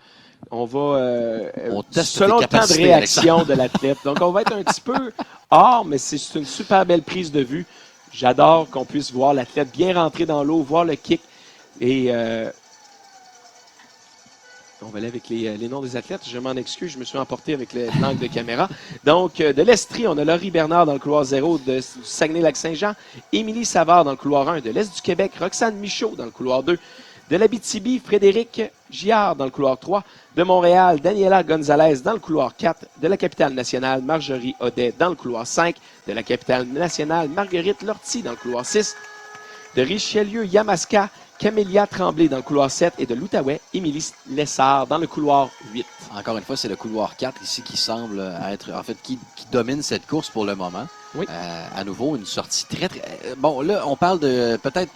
teste selon le temps de réaction Alexandre. de l'athlète. Donc, on va être un petit peu hors, mais c'est une super belle prise de vue. J'adore qu'on puisse voir l'athlète bien rentrer dans l'eau, voir le kick. Et on va aller avec les noms des athlètes. Je m'en excuse, je me suis emporté avec l'angle de caméra. Donc, de l'Estrie, on a Laurie Bernard dans le couloir 0 du Saguenay-Lac-Saint-Jean. Émilie Savard dans le couloir 1 de l'Est du Québec. Roxane Michaud dans le couloir 2. De l'Abitibi, Frédéric Giard dans le couloir 3. De Montréal, Daniela Gonzalez dans le couloir 4. De la capitale nationale, Marjorie Audet dans le couloir 5. De la capitale nationale, Marguerite Lortie dans le couloir 6. De Richelieu-Yamaska, Camélia Tremblay dans le couloir 7. Et de l'Outaouais, Émilie Lessard dans le couloir 8. Encore une fois, c'est le couloir 4 ici qui semble être, en fait, qui domine cette course pour le moment. Oui. À nouveau, une sortie très... Bon, là, on parle de peut-être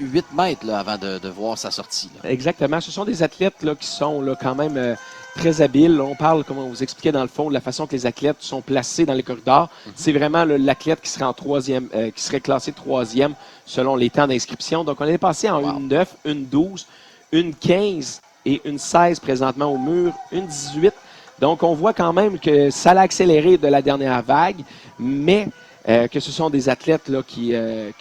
8 mètres là, avant de voir sa sortie. Là. Exactement. Ce sont des athlètes là, qui sont là, quand même très habiles. On parle, comme on vous expliquait dans le fond, de la façon que les athlètes sont placés dans les corridors. Mm-hmm. C'est vraiment l'athlète qui serait en troisième, qui serait classé troisième selon les temps d'inscription. Donc, on est passé en 1,9, 1,12, 1,15 et 1,16 présentement au mur, 1,18. Donc, on voit quand même que ça l'a accéléré de la dernière vague, mais... que ce sont des athlètes là, qui,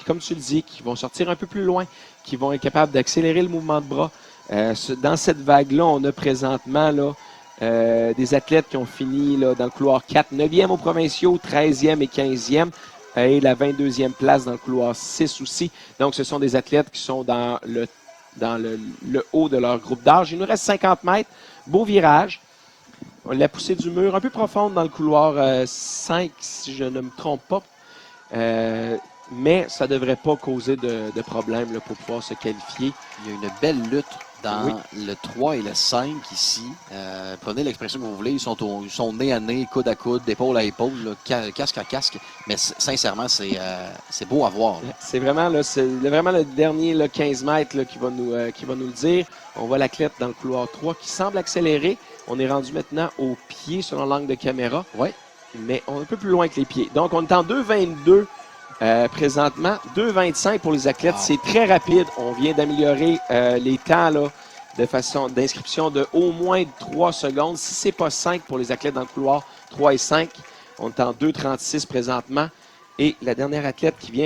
comme tu le dis, qui vont sortir un peu plus loin, qui vont être capables d'accélérer le mouvement de bras. Dans cette vague-là, on a présentement là, des athlètes qui ont fini là, dans le couloir 4, 9e aux provinciaux, 13e et 15e, et la 22e place dans le couloir 6 aussi. Donc, ce sont des athlètes qui sont dans le haut de leur groupe d'âge. Il nous reste 50 mètres, beau virage. La poussée du mur un peu profonde dans le couloir 5, si je ne me trompe pas. Mais ça ne devrait pas causer de problème là, pour pouvoir se qualifier. Il y a une belle lutte dans le 3 et le 5 ici. Prenez l'expression que vous voulez. Ils sont nez à nez, coude à coude, épaule à épaule, là, casque à casque. Mais sincèrement, c'est beau à voir. Là. C'est vraiment le dernier là, 15 mètres là, qui va nous le dire. On voit l'athlète dans le couloir 3 qui semble accélérer. On est rendu maintenant au pied selon l'angle de caméra. Oui. Mais on est un peu plus loin que les pieds. Donc, on est en 2,22 présentement. 2,25 pour les athlètes. Wow. C'est très rapide. On vient d'améliorer les temps là, de façon d'inscription de au moins 3 secondes. Si ce n'est pas 5 pour les athlètes dans le couloir, 3 et 5. On est en 2,36 présentement. Et la dernière athlète qui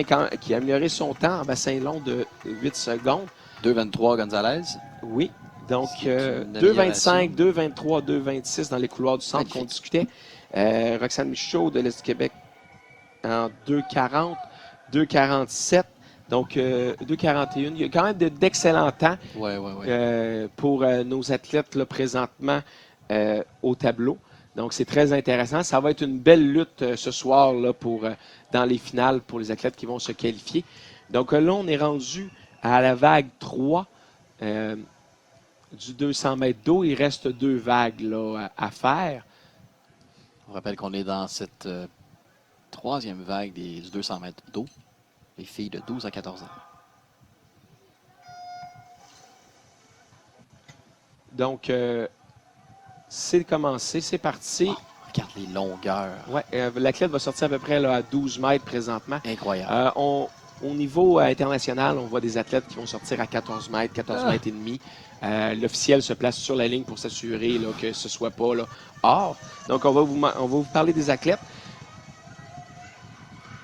a amélioré son temps en bassin long de 8 secondes. 2,23 Gonzalez. Oui. Donc, 2,25, 2,23, 2,26 dans les couloirs du centre qu'on discutait. Roxane Michaud de l'Est du Québec en 2,40. 2,47. Donc, 2,41. Il y a quand même d'excellents temps Ouais. pour nos athlètes là, présentement au tableau. Donc, c'est très intéressant. Ça va être une belle lutte ce soir là, dans les finales pour les athlètes qui vont se qualifier. Donc, là, on est rendu à la vague 3 du 200 mètres d'eau. Il reste 2 vagues là, à faire. On rappelle qu'on est dans cette troisième vague du 200 mètres d'eau. Les filles de 12 à 14 ans. Donc, c'est commencé, c'est parti. Oh, regarde les longueurs. Ouais, l'athlète va sortir à peu près là, à 12 mètres présentement. Incroyable. Au niveau international, on voit des athlètes qui vont sortir à 14 mètres, 14 mètres et demi. L'officiel se place sur la ligne pour s'assurer là, que ce ne soit pas là, hors. Donc, on va vous parler des athlètes.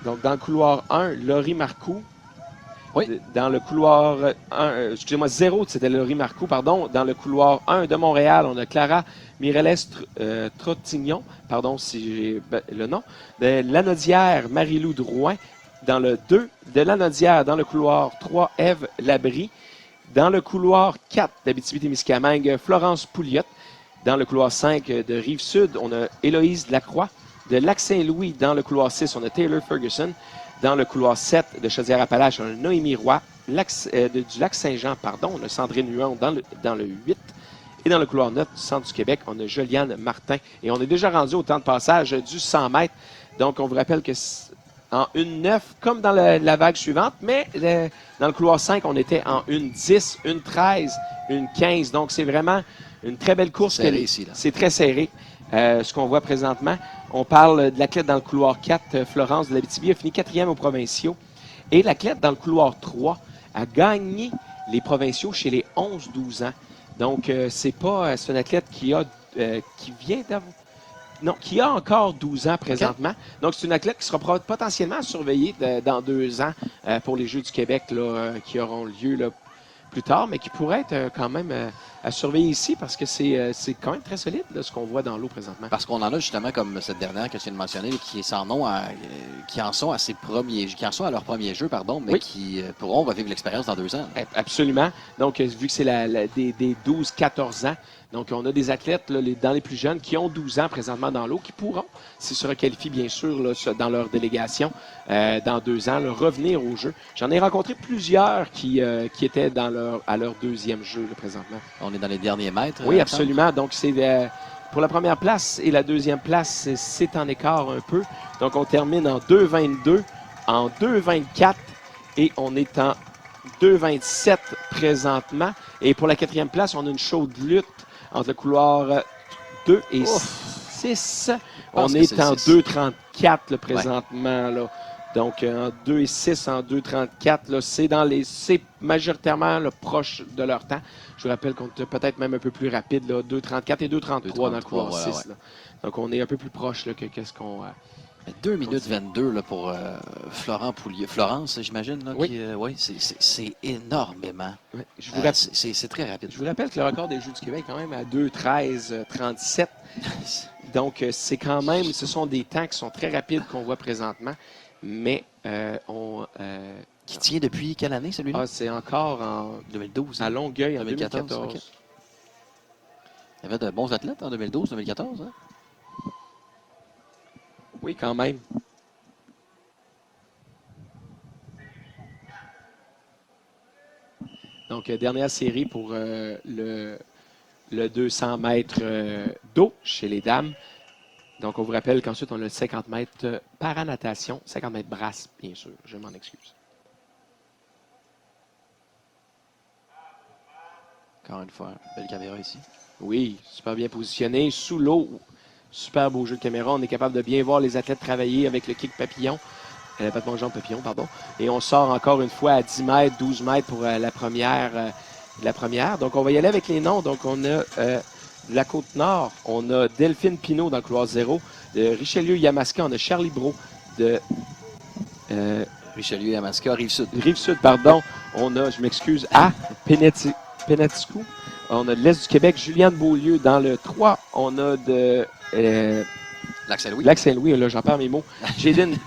Donc, dans le couloir 1, Laurie Marcoux. Oui. Dans le couloir 0, c'était Laurie Marcoux, pardon. Dans le couloir 1 de Montréal, on a Clara Mireles Trottignon, pardon si j'ai le nom. De Lanaudière, Marie-Lou Drouin. Dans le 2 de Lanaudière, dans le couloir 3, Ève Labrie. Dans le couloir 4 d'Abitibi-Témiscamingue, Florence Pouliot. Dans le couloir 5 de Rive-Sud, on a Héloïse Lacroix. De Lac-Saint-Louis, dans le couloir 6, on a Taylor Ferguson. Dans le couloir 7 de Chaudière-Appalaches, on a Noémie Roy. Du Lac-Saint-Jean, pardon, on a Sandrine Huon dans le 8. Et dans le couloir 9 du centre du Québec, on a Joliane Martin. Et on est déjà rendu au temps de passage du 100 mètres. Donc, on vous rappelle que en 1,9, comme dans la vague suivante, mais dans le couloir 5, on était en 1,10, 1,13, 1,15. Donc, c'est vraiment une très belle course. C'est très serré. Ce qu'on voit présentement. On parle de l'athlète dans le couloir 4, Florence de l'Abitibi, a fini 4e aux provinciaux. Et l'athlète dans le couloir 3 a gagné les provinciaux chez les 11-12 ans. Donc, c'est un athlète qui vient d'avoir... Non, qui a encore 12 ans présentement. Okay. Donc, c'est une athlète qui sera potentiellement surveillée dans 2 ans pour les Jeux du Québec là, qui auront lieu là, plus tard, mais qui pourrait être quand même à surveiller ici parce que c'est quand même très solide là, ce qu'on voit dans l'eau présentement. Parce qu'on en a justement comme cette dernière que tu viens de mentionner qui en sont à leur premier jeu, pardon, mais qui pourront revivre l'expérience dans 2 ans. Absolument. Donc, vu que c'est des 12-14 ans, donc on a des athlètes là, dans les plus jeunes qui ont 12 ans présentement dans l'eau, qui pourront, s'ils se requalifient bien sûr là, dans leur délégation dans 2 ans, là, revenir au jeu. J'en ai rencontré plusieurs qui étaient à leur 2e jeu là, présentement. On est dans les derniers mètres. Oui, absolument. Donc, c'est pour la première place et la 2e place, c'est en écart un peu. Donc, on termine en 2,22, en 2,24 et on est en 2,27 présentement. Et pour la 4e place, on a une chaude lutte entre le couloir 2 et 6. On est en 2,34 présentement. Là. Donc, en 2 et 6, en 2,34, c'est majoritairement là, proche de leur temps. Je vous rappelle qu'on est peut-être même un peu plus rapide, 2,34 et 2,33 dans le couloir 6. Ouais. Donc, on est un peu plus proche là, que qu'est-ce qu'on... 2 minutes 22 là, pour Florence, j'imagine. Là, oui. Oui, c'est énormément. Oui. C'est très rapide. Je vous rappelle que le record des Jeux du Québec est quand même à 2,13,37. Donc, c'est quand même... Ce sont des temps qui sont très rapides qu'on voit présentement. Mais qui tient depuis quelle année, celui-là? C'est encore en 2012. À Longueuil, en 2014. 2014. Okay. Il y avait de bons athlètes en 2012-2014, hein? Oui, quand même. Donc, dernière série pour le 200 mètres d'eau chez les dames. Donc, on vous rappelle qu'ensuite, on a le 50 mètres paranatation, 50 mètres brasse, bien sûr. Je m'en excuse. Encore une fois, belle caméra ici. Oui, super bien positionné. Sous l'eau, super beau jeu de caméra. On est capable de bien voir les athlètes travailler avec le kick papillon. Pas de jambe papillon, pardon. Et on sort encore une fois à 10 mètres, 12 mètres pour la première. Donc, on va y aller avec les noms. Donc, on a... de la Côte-Nord, on a Delphine Pinault dans le couloir 0. De Richelieu-Yamaska, on a Charlie Brault. De Richelieu-Yamaska, Rive-Sud. Rive-Sud, pardon. On a, je m'excuse, à Penatiscou. On a de l'Est du Québec, Juliane Beaulieu. Dans le 3, on a de... Lac-Saint-Louis. Lac-Saint-Louis, là, j'en perds mes mots. Jaden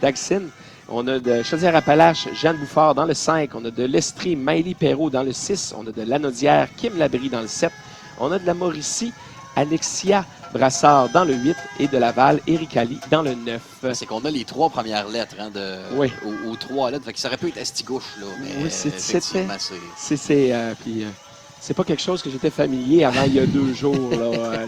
Daxin. On a de Chaudière-Appalaches, Jeanne Bouffard dans le 5. On a de l'Estrie, Maëlie Perrault dans le 6. On a de Lanaudière, Kim Labrie dans le 7. On a de la Mauricie, Alexia Brassard dans le 8 et de Laval, Éric Ali dans le 9. C'est qu'on a les 3 premières lettres hein, oui. aux 3 lettres. Fait que ça aurait pu être Estigouche, là, mais oui, effectivement, c'est pas quelque chose que j'étais familier avant il y a 2 jours, là,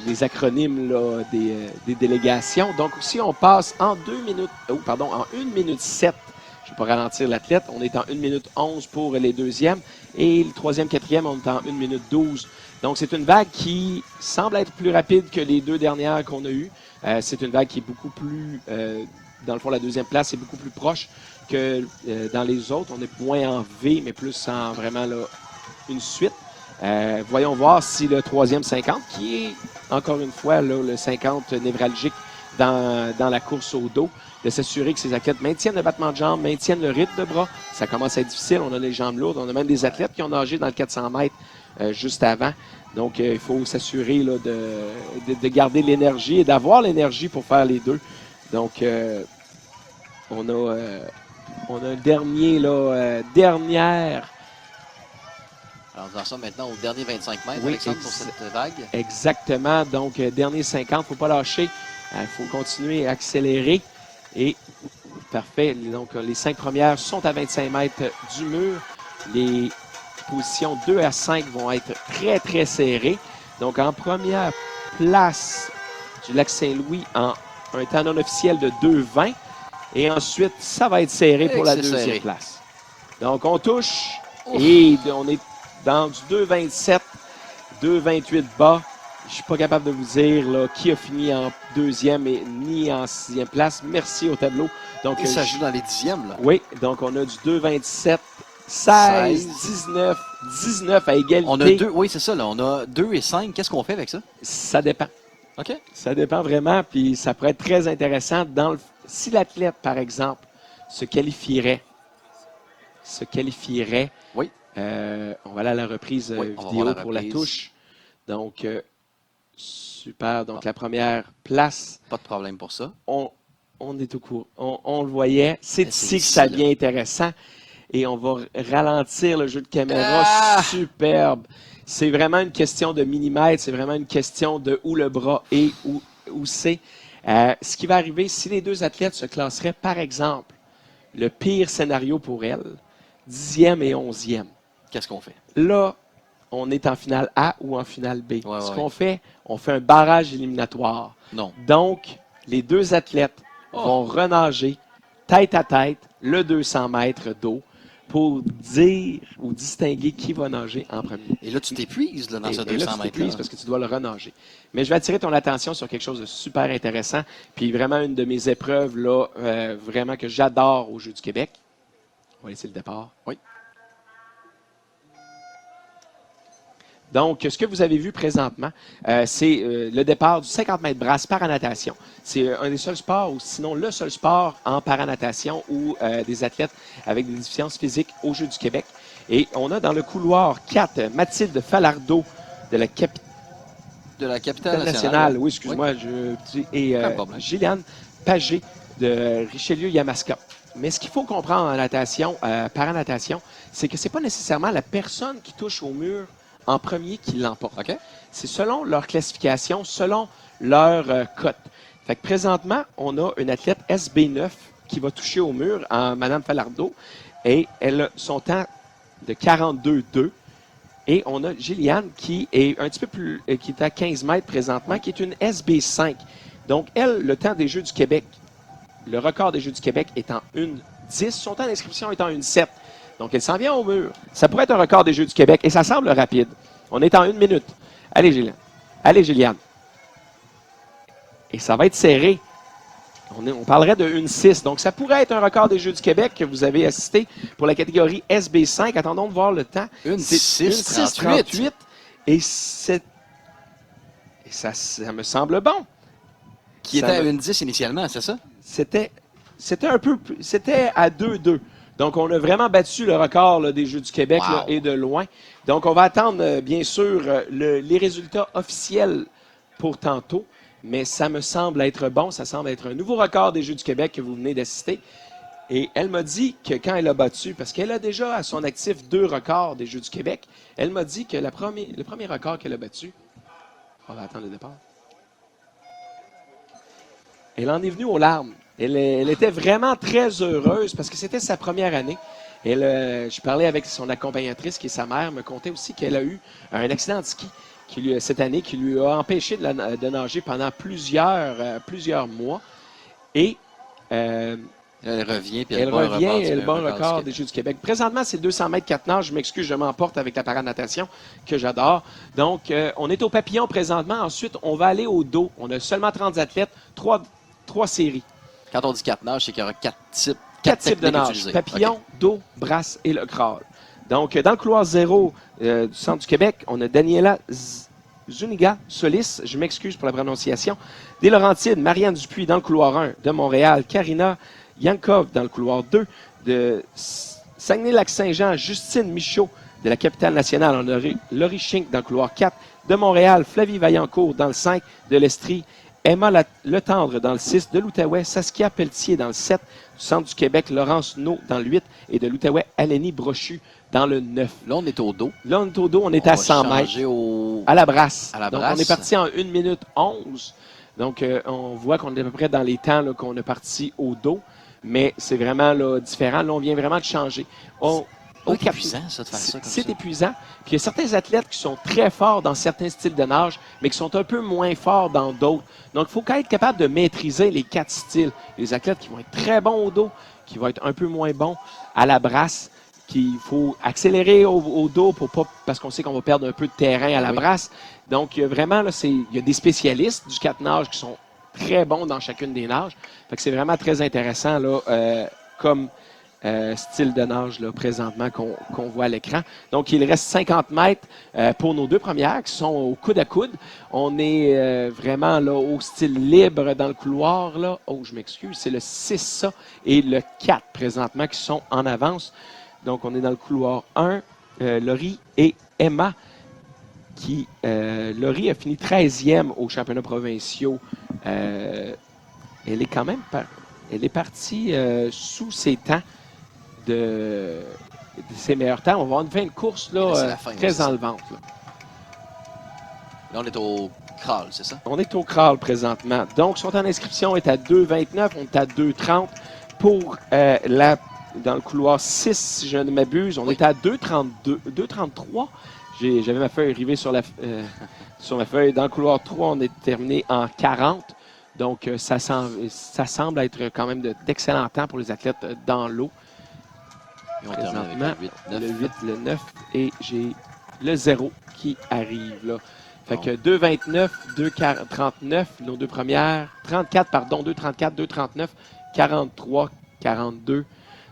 les acronymes là, des délégations. Donc, si on passe en 1 minute 7, je ne vais pas ralentir l'athlète, on est en 1 minute 11 pour les deuxièmes et le troisième, quatrième, on est en 1 minute 12. Donc, c'est une vague qui semble être plus rapide que les 2 dernières qu'on a eues. C'est une vague qui est beaucoup plus, dans le fond, la deuxième place est beaucoup plus proche que dans les autres. On est moins en V, mais plus en vraiment là, une suite. Voyons voir si le troisième 50, qui est encore une fois là, le 50 névralgique dans la course au dos, de s'assurer que ces athlètes maintiennent le battement de jambes, maintiennent le rythme de bras. Ça commence à être difficile. On a les jambes lourdes. On a même des athlètes qui ont nagé dans le 400 mètres juste avant. Donc, il faut s'assurer là, de garder l'énergie et d'avoir l'énergie pour faire les deux. Donc, on a le dernier, là, dernière. Alors, on en sommes maintenant au dernier 25 mètres, oui, Alexandre, pour cette vague. Exactement. Donc, dernier 50, il ne faut pas lâcher. Il faut continuer à accélérer. Et parfait. Donc, les 5 premières sont à 25 mètres du mur. Les positions 2 à 5 vont être très, très serrées. Donc, en première place du Lac-Saint-Louis, en un temps non officiel de 2,20. Et ensuite, ça va être serré pour la deuxième place. Donc, on touche. Ouf. Et on est dans du 2,27, 2,28 bas. Je ne suis pas capable de vous dire là, qui a fini en deuxième et ni en sixième place. Merci au tableau. Donc, et ça joue dans les dixièmes, là. Oui, donc on a du 2,27, 16, 19, 19 à égalité. On a 2, oui, c'est ça, là. On a 2 et 5. Qu'est-ce qu'on fait avec ça? Ça dépend. OK. Ça dépend vraiment, puis ça pourrait être très intéressant. Si l'athlète, par exemple, se qualifierait, oui. On va aller à la reprise vidéo pour la touche. Donc, super. Donc, la première place. Pas de problème pour ça. On est au courant. On le voyait. C'est ici que ça devient intéressant. Et on va ralentir le jeu de caméra. Superbe. C'est vraiment une question de millimètres. C'est vraiment une question de où le bras est, où c'est. Ce qui va arriver, si les 2 athlètes se classeraient, par exemple, le pire scénario pour elles, 10e et 11e. Qu'est-ce qu'on fait? Là, on est en finale A ou en finale B. Ouais, Ce qu'on fait, on fait un barrage éliminatoire. Non. Donc, les 2 athlètes vont renager tête à tête le 200 mètres d'eau pour dire ou distinguer qui va nager en premier. Et là, tu t'épuises dans ce 200 mètres. Tu t'épuises parce que tu dois le renager. Mais je vais attirer ton attention sur quelque chose de super intéressant. Puis vraiment une de mes épreuves là, vraiment que j'adore aux Jeux du Québec. On va laisser le départ. Oui. Donc, ce que vous avez vu présentement, c'est le départ du 50 mètres brasse paranatation. C'est un des seuls sports, ou sinon le seul sport en paranatation où des athlètes avec des déficiences physiques aux Jeux du Québec. Et on a dans le couloir 4, Mathilde Falardeau de la capitale nationale. Oui, excuse-moi. Oui. Et Gilliane Pagé de Richelieu-Yamaska. Mais ce qu'il faut comprendre en natation, paranatation, c'est que ce n'est pas nécessairement la personne qui touche au mur en premier qui l'emporte. Okay. C'est selon leur classification, selon leur cote. Fait que présentement, on a une athlète SB9 qui va toucher au mur en Mme Falardeau et elle a son temps de 42,2. Et on a Gilliane qui est un petit peu plus, qui est à 15 mètres présentement, qui est une SB5. Donc, elle, le temps des Jeux du Québec, le record des Jeux du Québec est en 1,10. Son temps d'inscription est en 1,7. Donc, elle s'en vient au mur. Ça pourrait être un record des Jeux du Québec et ça semble rapide. On est en 1 minute. Allez, Gilliane. Allez, Gilliane. Et ça va être serré. On parlerait de 1,6. Donc, ça pourrait être un record des Jeux du Québec que vous avez assisté pour la catégorie SB5. Attendons de voir le temps. 1,6,38. Et ça me semble bon. Qui était à 1,10 initialement, c'est ça? C'était à 2,2. Donc, on a vraiment battu le record là, des Jeux du Québec là, et de loin. Donc, on va attendre, bien sûr, les résultats officiels pour tantôt. mais ça me semble être bon. Ça semble être un nouveau record des Jeux du Québec que vous venez d'assister. Et elle m'a dit que quand elle a battu, parce qu'elle a déjà à son actif 2 records des Jeux du Québec, elle m'a dit que le premier record qu'elle a battu, on va attendre le départ, elle en est venue aux larmes. Elle était vraiment très heureuse parce que c'était sa première année. Je parlais avec son accompagnatrice, qui est sa mère, me contait aussi qu'elle a eu un accident de ski cette année qui lui a empêché de nager pendant plusieurs mois. Et Elle revient, puis elle revient, et le bon record des Jeux du Québec. Présentement, c'est 200 mètres 4 nages. Je m'excuse, je m'emporte avec la paranatation que j'adore. Donc, on est au papillon présentement. Ensuite, on va aller au dos. On a seulement 30 athlètes, 3 séries. Quand on dit 4 nages, c'est qu'il y aura 4 types de nages. Papillon, okay. Dos, brasse et le crawl. Donc, dans le couloir 0 du centre du Québec, on a Daniela Zuniga Solis, je m'excuse pour la prononciation. Des Laurentides, Marianne Dupuis dans le couloir 1 de Montréal. Karina Yankov dans le couloir 2 de Saguenay-Lac-Saint-Jean. Justine Michaud de la capitale nationale. On a Laurie Schink dans le couloir 4 de Montréal. Flavie Vaillancourt dans le 5 de l'Estrie. Emma Letendre dans le 6 de l'Outaouais. Saskia Pelletier dans le 7 du centre du Québec. Laurence No dans le 8 et de l'Outaouais. Alénie Brochu dans le 9. Là, on est au dos. Là, on est au dos. On est à 100 mètres. À la brasse. Donc, on est parti en 1 minute 11. Donc, on voit qu'on est à peu près dans les temps là, qu'on est parti au dos. Mais c'est vraiment là, différent. Là, on vient vraiment de changer. C'est épuisant, ça, de faire ça comme ça. C'est épuisant. Puis il y a certains athlètes qui sont très forts dans certains styles de nage, mais qui sont un peu moins forts dans d'autres. Donc, il faut quand même être capable de maîtriser les 4 styles. Les athlètes qui vont être très bons au dos, qui vont être un peu moins bons à la brasse, qu'il faut accélérer au dos parce qu'on sait qu'on va perdre un peu de terrain à la brasse. Donc, vraiment, là, il y a des spécialistes du 4 nages qui sont très bons dans chacune des nages. Fait que c'est vraiment très intéressant là, comme style de nage là, présentement qu'on voit à l'écran. Donc, il reste 50 mètres pour nos 2 premières qui sont au coude à coude. On est vraiment là, au style libre dans le couloir. Là. Oh, je m'excuse, c'est le 6 ça et le 4 présentement qui sont en avance. Donc, on est dans le couloir 1. Laurie et Emma Laurie a fini 13e aux championnats provinciaux. Elle est quand même elle est partie sous ses temps de ses meilleurs temps. On va avoir une fin de course là, très enlevante. Là, on est au crawl, c'est ça? On est au crawl présentement. Donc, son temps d'inscription est à 2,29. On est à 2,30. Pour dans le couloir 6, si je ne m'abuse, on est à 2,33. J'avais ma feuille arrivée sur ma feuille. Dans le couloir 3, on est terminé en 40. Donc, ça semble être quand même d'excellents temps pour les athlètes dans l'eau. Et on termine avec le 8, le 9 et j'ai le 0 qui arrive là. Fait que 2,29, 2,39, nos 2 premières. 34, pardon, 2,34, 2,39, 43, 42.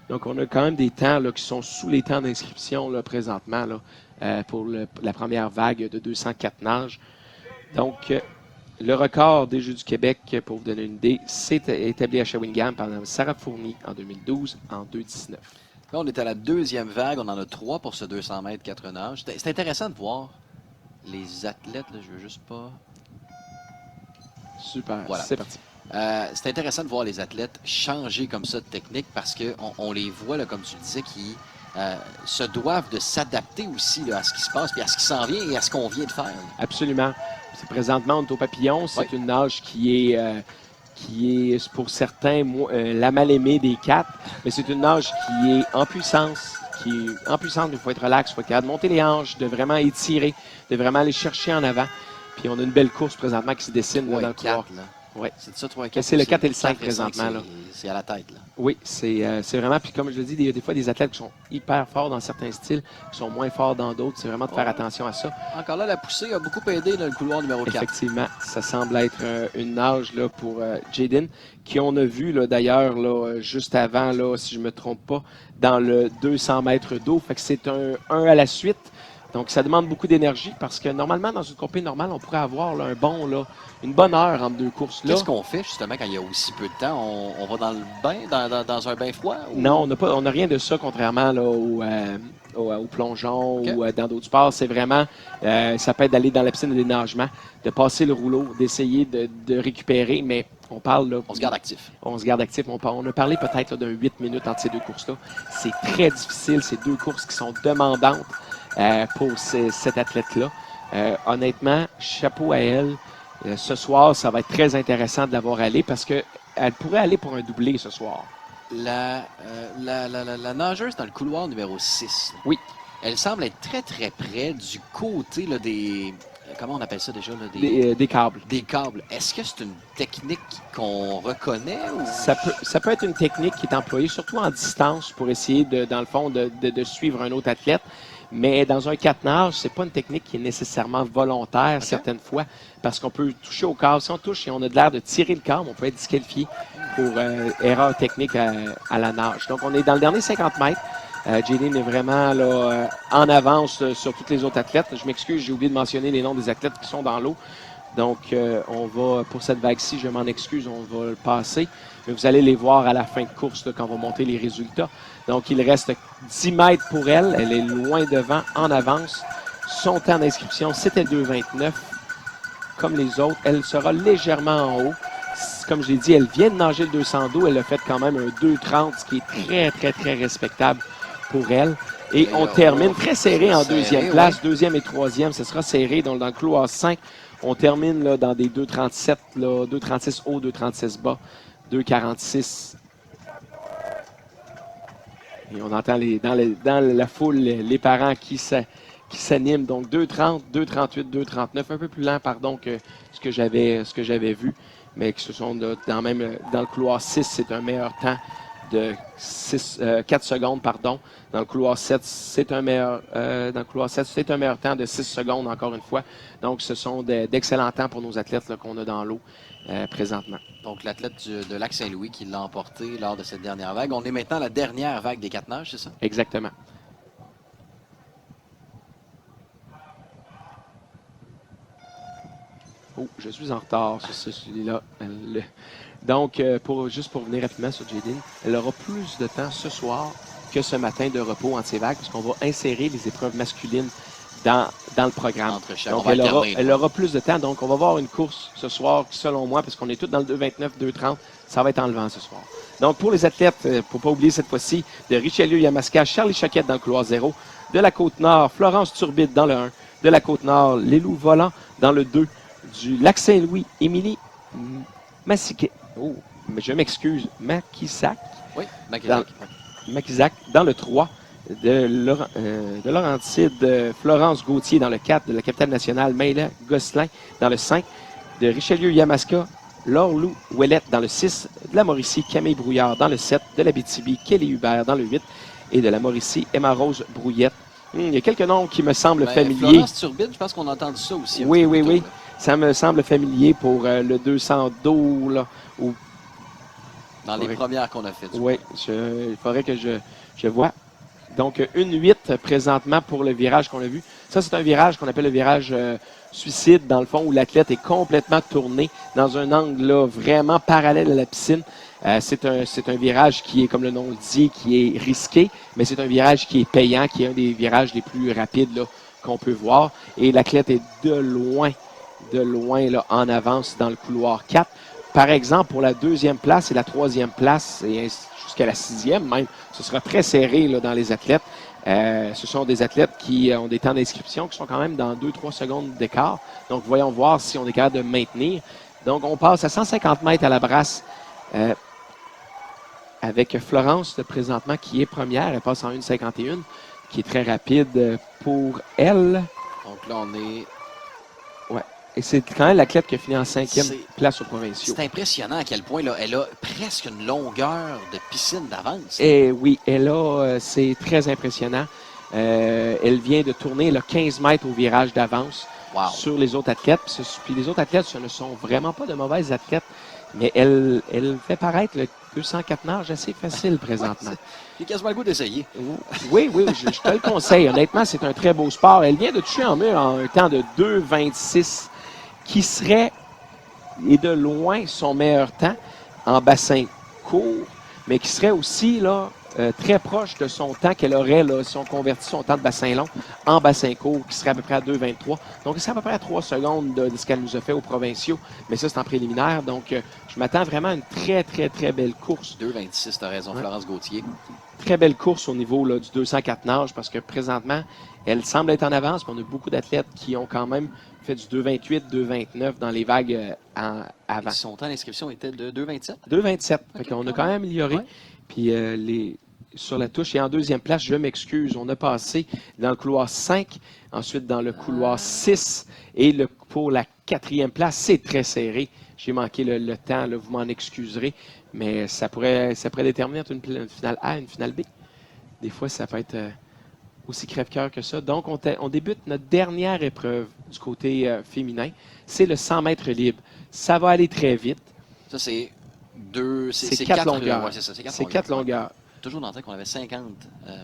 Donc, on a quand même des temps là, qui sont sous les temps d'inscription là, présentement là, pour la première vague de 204 nages. Donc, le record des Jeux du Québec, pour vous donner une idée, c'est établi à Shawinigan par Sarah Fournier en 2012, en 2,19. Là, on est à la 2e vague. On en a 3 pour ce 200 mètres 4 nages. C'est intéressant de voir les athlètes. Là, je veux juste pas... Super, voilà. C'est parti. C'est intéressant de voir les athlètes changer comme ça de technique parce qu'on les voit, là, comme tu le disais, qui se doivent de s'adapter aussi là, à ce qui se passe, puis à ce qui s'en vient et à ce qu'on vient de faire. Là. Absolument. Présentement, on est au papillon. C'est une nage qui est pour certains la mal-aimée des 4, mais c'est une nage qui est en puissance. Il faut être relax, il faut être capable de monter les hanches, de vraiment étirer, de vraiment aller chercher en avant. Puis on a une belle course présentement qui se dessine là, dans le couloir. Ouais. C'est ça, 3 4. C'est le 4 et le 5 présentement. C'est à la tête. Là. Oui, c'est vraiment, puis comme je le dis, il y a des fois des athlètes qui sont hyper forts dans certains styles, qui sont moins forts dans d'autres. C'est vraiment de faire attention à ça. Encore là, la poussée a beaucoup aidé dans le couloir numéro 4. Effectivement, ça semble être une nage là, pour Jaden, qui on a vu là, d'ailleurs là, juste avant, là, si je ne me trompe pas, dans le 200 mètres d'eau. Fait que c'est un à la suite. Donc, ça demande beaucoup d'énergie parce que normalement, dans une compétition normale, on pourrait avoir là, une bonne heure entre 2 courses. Qu'est-ce qu'on fait justement quand il y a aussi peu de temps? On va dans le bain, dans un bain froid? Ou... Non, on n'a rien de ça, contrairement là, au plongeon OK. ou dans d'autres sports. C'est vraiment, ça peut être d'aller dans la piscine de dénagement, de passer le rouleau, d'essayer de récupérer, mais on parle là. On se garde actif. On se garde actif. On a parlé peut-être d'un 8 minutes entre ces deux courses-là. C'est très difficile, ces deux courses qui sont demandantes pour cet athlète-là. Honnêtement, chapeau à elle. Ce soir, ça va être très intéressant de la voir aller parce qu'elle pourrait aller pour un doublé ce soir. La nageuse dans le couloir numéro 6. là. Oui. Elle semble être très, très près du côté là, des... Comment on appelle ça déjà? Là, Des câbles. des câbles. Est-ce que c'est une technique qu'on reconnaît? Ou... Ça peut être une technique qui est employée surtout en distance pour essayer, dans le fond, de suivre un autre athlète. Mais dans un 4 nages, c'est pas une technique qui est nécessairement volontaire certaines fois parce qu'on peut toucher au câble. Si on touche et on a de l'air de tirer le câble, on peut être disqualifié pour erreur technique à la nage. Donc, on est dans le dernier 50 mètres. Jaylin est vraiment là, en avance sur tous les autres athlètes. Je m'excuse, j'ai oublié de mentionner les noms des athlètes qui sont dans l'eau. Donc, on va, pour cette vague-ci, je m'en excuse, on va le passer. Mais vous allez les voir à la fin de course là, quand on va monter les résultats. Donc, il reste 10 mètres pour elle. Elle est loin devant, en avance. Son temps d'inscription, c'était 2,29. Comme les autres, elle sera légèrement en haut. Comme je l'ai dit, elle vient de nager le 200 d'eau. Elle a fait quand même un 2,30, ce qui est très, très, très respectable pour elle. Et on termine très serré en deuxième place. Deuxième et troisième, ce sera serré. Donc, dans le couloir 5, on termine là, dans des 2,37, 2,36 haut, 2,36 bas, 2,46. Et on entend dans la foule les parents qui s'animent. Donc 2,30, 2,38, 2,39, un peu plus lent, pardon, que ce que j'avais vu. Mais que ce sont dans le couloir 6, c'est un meilleur temps de 4 secondes, pardon. Dans le couloir 7, c'est un meilleur temps de 6 secondes, encore une fois. Donc, ce sont d'excellents temps pour nos athlètes là, qu'on a dans l'eau présentement. Donc, l'athlète de Lac-Saint-Louis qui l'a emporté lors de cette dernière vague. On est maintenant à la dernière vague des 4 nages, c'est ça? Exactement. Oh, je suis en retard sur celui-là. Donc, juste pour revenir rapidement sur Jaylin, elle aura plus de temps ce soir que ce matin de repos entre ces vagues, parce qu'on va insérer les épreuves masculines dans le programme. Entre chaque, donc, elle aura plus de temps. Donc, on va voir une course ce soir qui, selon moi, parce qu'on est tous dans le 2,29, 2,30, ça va être enlevant ce soir. Donc, pour les athlètes, pour ne pas oublier cette fois-ci, de Richelieu-Yamaska, Charlie Choquette dans le couloir 0, de la Côte-Nord, Florence Turbide dans le 1, de la Côte-Nord, Lélou Volant dans le 2, du Lac-Saint-Louis, Émilie Massiquet. Oh, mais je m'excuse, Maquisac. Oui, Maquisac. Maquisac dans le 3, de Laurentide, Florence Gauthier dans le 4, de la capitale nationale, Maïla Gosselin dans le 5, de Richelieu-Yamaska, Laure-Lou Ouellette dans le 6, de la Mauricie, Camille Brouillard dans le 7, de la BTB, Kelly Hubert dans le 8, et de la Mauricie, Emma-Rose Brouillette. Il y a quelques noms qui me semblent familiers. Florence Turbide, je pense qu'on a entendu ça aussi. Oui. Ça me semble familier pour le 200 d'eau, là. Dans les premières qu'on a faites. Oui, il faudrait que je vois. Donc, 1,8 présentement pour le virage qu'on a vu. Ça, c'est un virage qu'on appelle le virage suicide, dans le fond, où l'athlète est complètement tourné dans un angle là, vraiment parallèle à la piscine. C'est un virage qui est, comme le nom le dit, qui est risqué, mais c'est un virage qui est payant, qui est un des virages les plus rapides là, qu'on peut voir. Et l'athlète est de loin là, en avance dans le couloir 4. Par exemple, pour la deuxième place et la troisième place, et jusqu'à la sixième même, ce sera très serré là, dans les athlètes. Ce sont des athlètes qui ont des temps d'inscription qui sont quand même dans 2-3 secondes d'écart. Donc, voyons voir si on est capable de maintenir. Donc, on passe à 150 mètres à la brasse avec Florence, présentement, qui est première. Elle passe en 1,51, qui est très rapide pour elle. Donc là, on est... Ouais. Et c'est quand même l'athlète qui a fini en 5e place aux provinciaux. C'est impressionnant à quel point là, elle a presque une longueur de piscine d'avance. Et oui, c'est très impressionnant. Elle vient de tourner là, 15 mètres au virage d'avance sur les autres athlètes. Puis les autres athlètes, ce ne sont vraiment pas de mauvaises athlètes, mais elle fait paraître le 204 nages assez facile présentement. J'ai quasiment le goût d'essayer. Oui, je te le conseille. Honnêtement, c'est un très beau sport. Elle vient de toucher en mur en un temps de 2,26, qui serait, et de loin, son meilleur temps en bassin court, mais qui serait aussi là très proche de son temps qu'elle aurait là, si on convertit son temps de bassin long en bassin court, qui serait à peu près à 2,23. Donc, c'est à peu près à 3 secondes de ce qu'elle nous a fait aux provinciaux. Mais ça, c'est en préliminaire. Donc, je m'attends vraiment à une très, très, très belle course. 2,26, tu as raison, Florence Gauthier. Très belle course au niveau là, du 204 nages parce que présentement, elle semble être en avance. Mais on a beaucoup d'athlètes qui ont quand même fait du 2,28, 2,29 dans les vagues avant. Et son temps d'inscription était de 2,27? 2,27. Okay, On a quand même amélioré. Ouais. Puis sur la touche et en deuxième place, je m'excuse, on a passé dans le couloir 5, ensuite dans le couloir 6 et pour la quatrième place, c'est très serré. J'ai manqué le temps, là, vous m'en excuserez, mais ça pourrait déterminer entre une finale A et une finale B. Des fois, ça peut être aussi crève-cœur que ça. Donc, on débute notre dernière épreuve du côté féminin. C'est le 100 mètres libre. Ça va aller très vite. Ça, c'est c'est 4 longueurs. Ouais, c'est ça, c'est 4 longueurs. Toujours dans le temps qu'on avait 50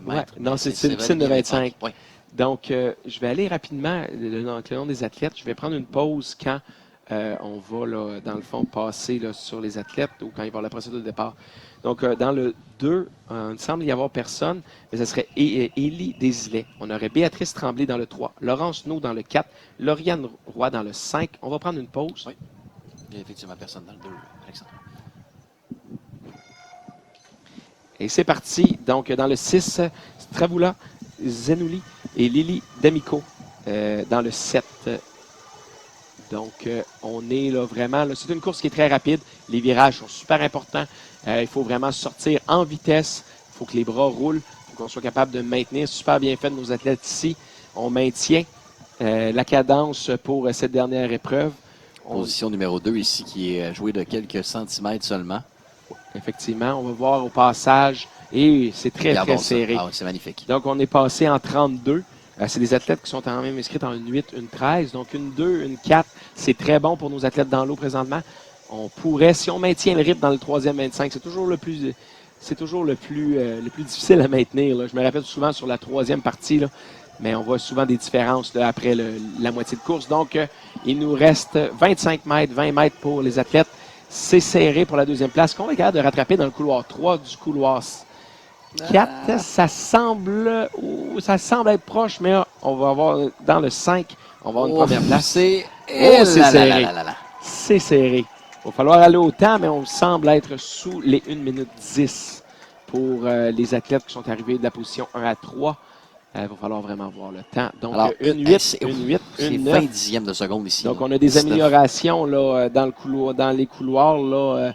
mètres. Ouais, non, c'est une piscine de 25. Ouais. Donc, je vais aller rapidement le nom des athlètes. Je vais prendre une pause quand on va, là, dans le fond, passer là, sur les athlètes ou quand il va y avoir la procédure de départ. Donc, dans le 2, il ne semble y avoir personne, mais ce serait Élie Desilets. On aurait Béatrice Tremblay dans le 3, Laurence Nou dans le 4, Lauriane Roy dans le 5. On va prendre une pause. Oui. Il y a effectivement personne dans le 2, Alexandre. Et c'est parti. Donc, dans le 6, Stravula Zenouli et Lily D'Amico dans le 7. Donc, on est là vraiment... Là, c'est une course qui est très rapide. Les virages sont super importants. Il faut vraiment sortir en vitesse. Il faut que les bras roulent. Il faut qu'on soit capable de maintenir. Super bien fait de nos athlètes ici. On maintient la cadence pour cette dernière épreuve. Position numéro 2 ici qui est jouée de quelques centimètres seulement. Effectivement, on va voir au passage. Et c'est très, très serré. Ah, c'est magnifique. Donc, on est passé en 32. C'est des athlètes qui sont quand même inscrits en une 8, une 13. Donc, une 2, une 4. C'est très bon pour nos athlètes dans l'eau présentement. On pourrait, si on maintient le rythme dans le troisième 25, c'est toujours le plus difficile à maintenir. Là. Je me rappelle souvent sur la troisième partie, là, mais on voit souvent des différences là, après la moitié de course. Donc, il nous reste 25 mètres, 20 mètres pour les athlètes. C'est serré pour la deuxième place. Qu'on est capable de rattraper dans le couloir 3 du couloir 4, ça semble être proche, mais on va avoir dans le 5, on va avoir une première place. C'est serré. C'est serré. Il va falloir aller au temps, mais on semble être sous les 1 minute 10 pour les athlètes qui sont arrivés de la position 1 à 3. Il va falloir vraiment voir le temps. Donc, alors, une 8, une 9. 20 dixièmes de seconde ici. Donc, on a des améliorations là, dans les couloirs, là,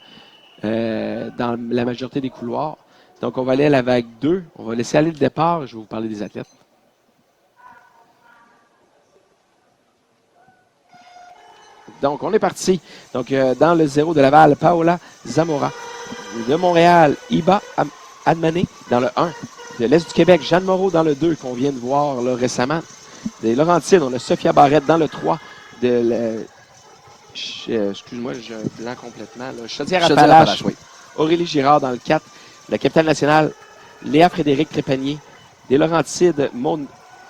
dans la majorité des couloirs. Donc, on va aller à la vague 2. On va laisser aller le départ. Je vais vous parler des athlètes. Donc, on est parti. Donc, dans le 0 de Laval, Paola Zamora. De Montréal, Iba Admané dans le 1. De l'Est du Québec, Jeanne Moreau dans le 2, qu'on vient de voir là, récemment. Des Laurentides, on a Sophia Barrette dans le 3. Excuse-moi, je blanc complètement. Chaudière-Appalaches, oui. Aurélie Girard dans le 4. La capitale nationale, Léa Frédéric Trépanier. Des Laurentides, Maud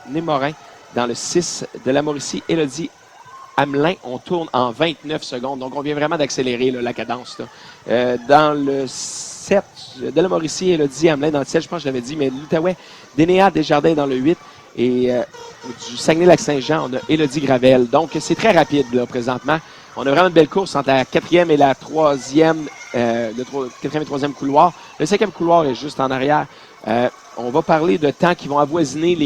Némorin dans le 6. De la Mauricie, Élodie Hamelin. On tourne en 29 secondes. Donc, on vient vraiment d'accélérer là, la cadence. Là. Dans le 7, de la Mauricie, Élodie Hamelin dans le 7, je pense que je l'avais dit, mais l'Outaouais, Dénéa Desjardins dans le 8. Et du Saguenay-Lac-Saint-Jean, on a Élodie Gravel. Donc, c'est très rapide là, présentement. On a vraiment une belle course entre la quatrième et la troisième, quatrième et troisième couloir. Le cinquième couloir est juste en arrière. On va parler de temps qui vont avoisiner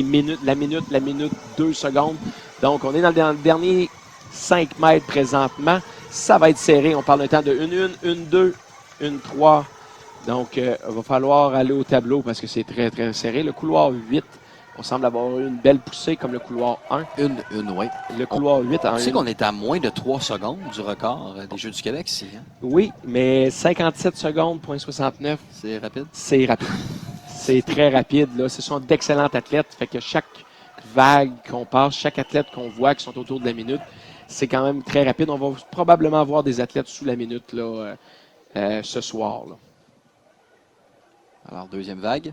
la minute 2 secondes. Donc, on est dans le dernier 5 mètres présentement. Ça va être serré. On parle d'un temps de 1-1, 1-2, 1-3. Donc, il va falloir aller au tableau parce que c'est très, très serré. Le couloir 8. On semble avoir eu une belle poussée comme le couloir 1. Oui. Le couloir 8 en 1. Tu sais qu'on est à moins de 3 secondes du record des Jeux du Québec ici. Hein? Oui, mais 57 secondes, point 69. C'est rapide? C'est rapide. C'est très rapide. Là. Ce sont d'excellents athlètes. Fait que chaque vague qu'on passe, chaque athlète qu'on voit qui sont autour de la minute, c'est quand même très rapide. On va probablement avoir des athlètes sous la minute là, ce soir. Là. Alors, deuxième vague.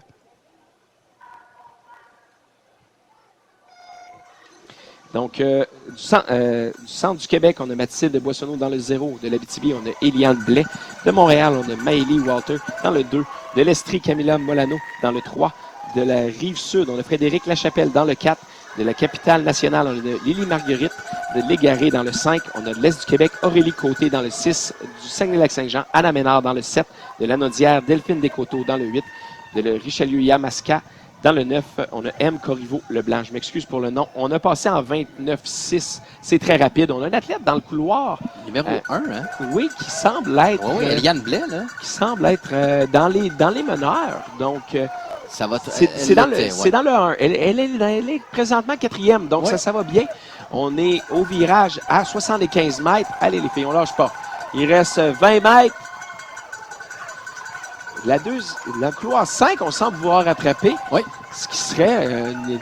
Donc, du centre du Québec, on a Mathilde Boissonneau dans le 0. De l'Abitibi, on a Eliane Blais. De Montréal, on a Maëlie Walter dans le 2. De l'Estrie, Camilla Molano dans le 3. De la Rive-Sud, on a Frédéric Lachapelle dans le 4. De la capitale nationale, on a Lily Marguerite. De l'Égaré dans le 5. On a de l'Est du Québec, Aurélie Côté dans le 6. Du Saguenay-Lac-Saint-Jean, Anna Ménard dans le 7. De l'Anaudière, Delphine Descoteaux dans le 8. De le Richelieu-Yamaska dans le 9, on a M. Corriveau-Leblanc. Je m'excuse pour le nom. On a passé en 29-6. C'est très rapide. On a un athlète dans le couloir. Numéro 1, hein? Oui, qui semble être... Oui, Eliane Blais, là. Qui semble être dans les meneurs. Donc, ça va c'est dans le 1. Elle est présentement 4e, donc ça va bien. On est au virage à 75 mètres. Allez, les filles, on lâche pas. Il reste 20 mètres. La couloir 5, on semble pouvoir rattraper. Oui. Ce qui serait une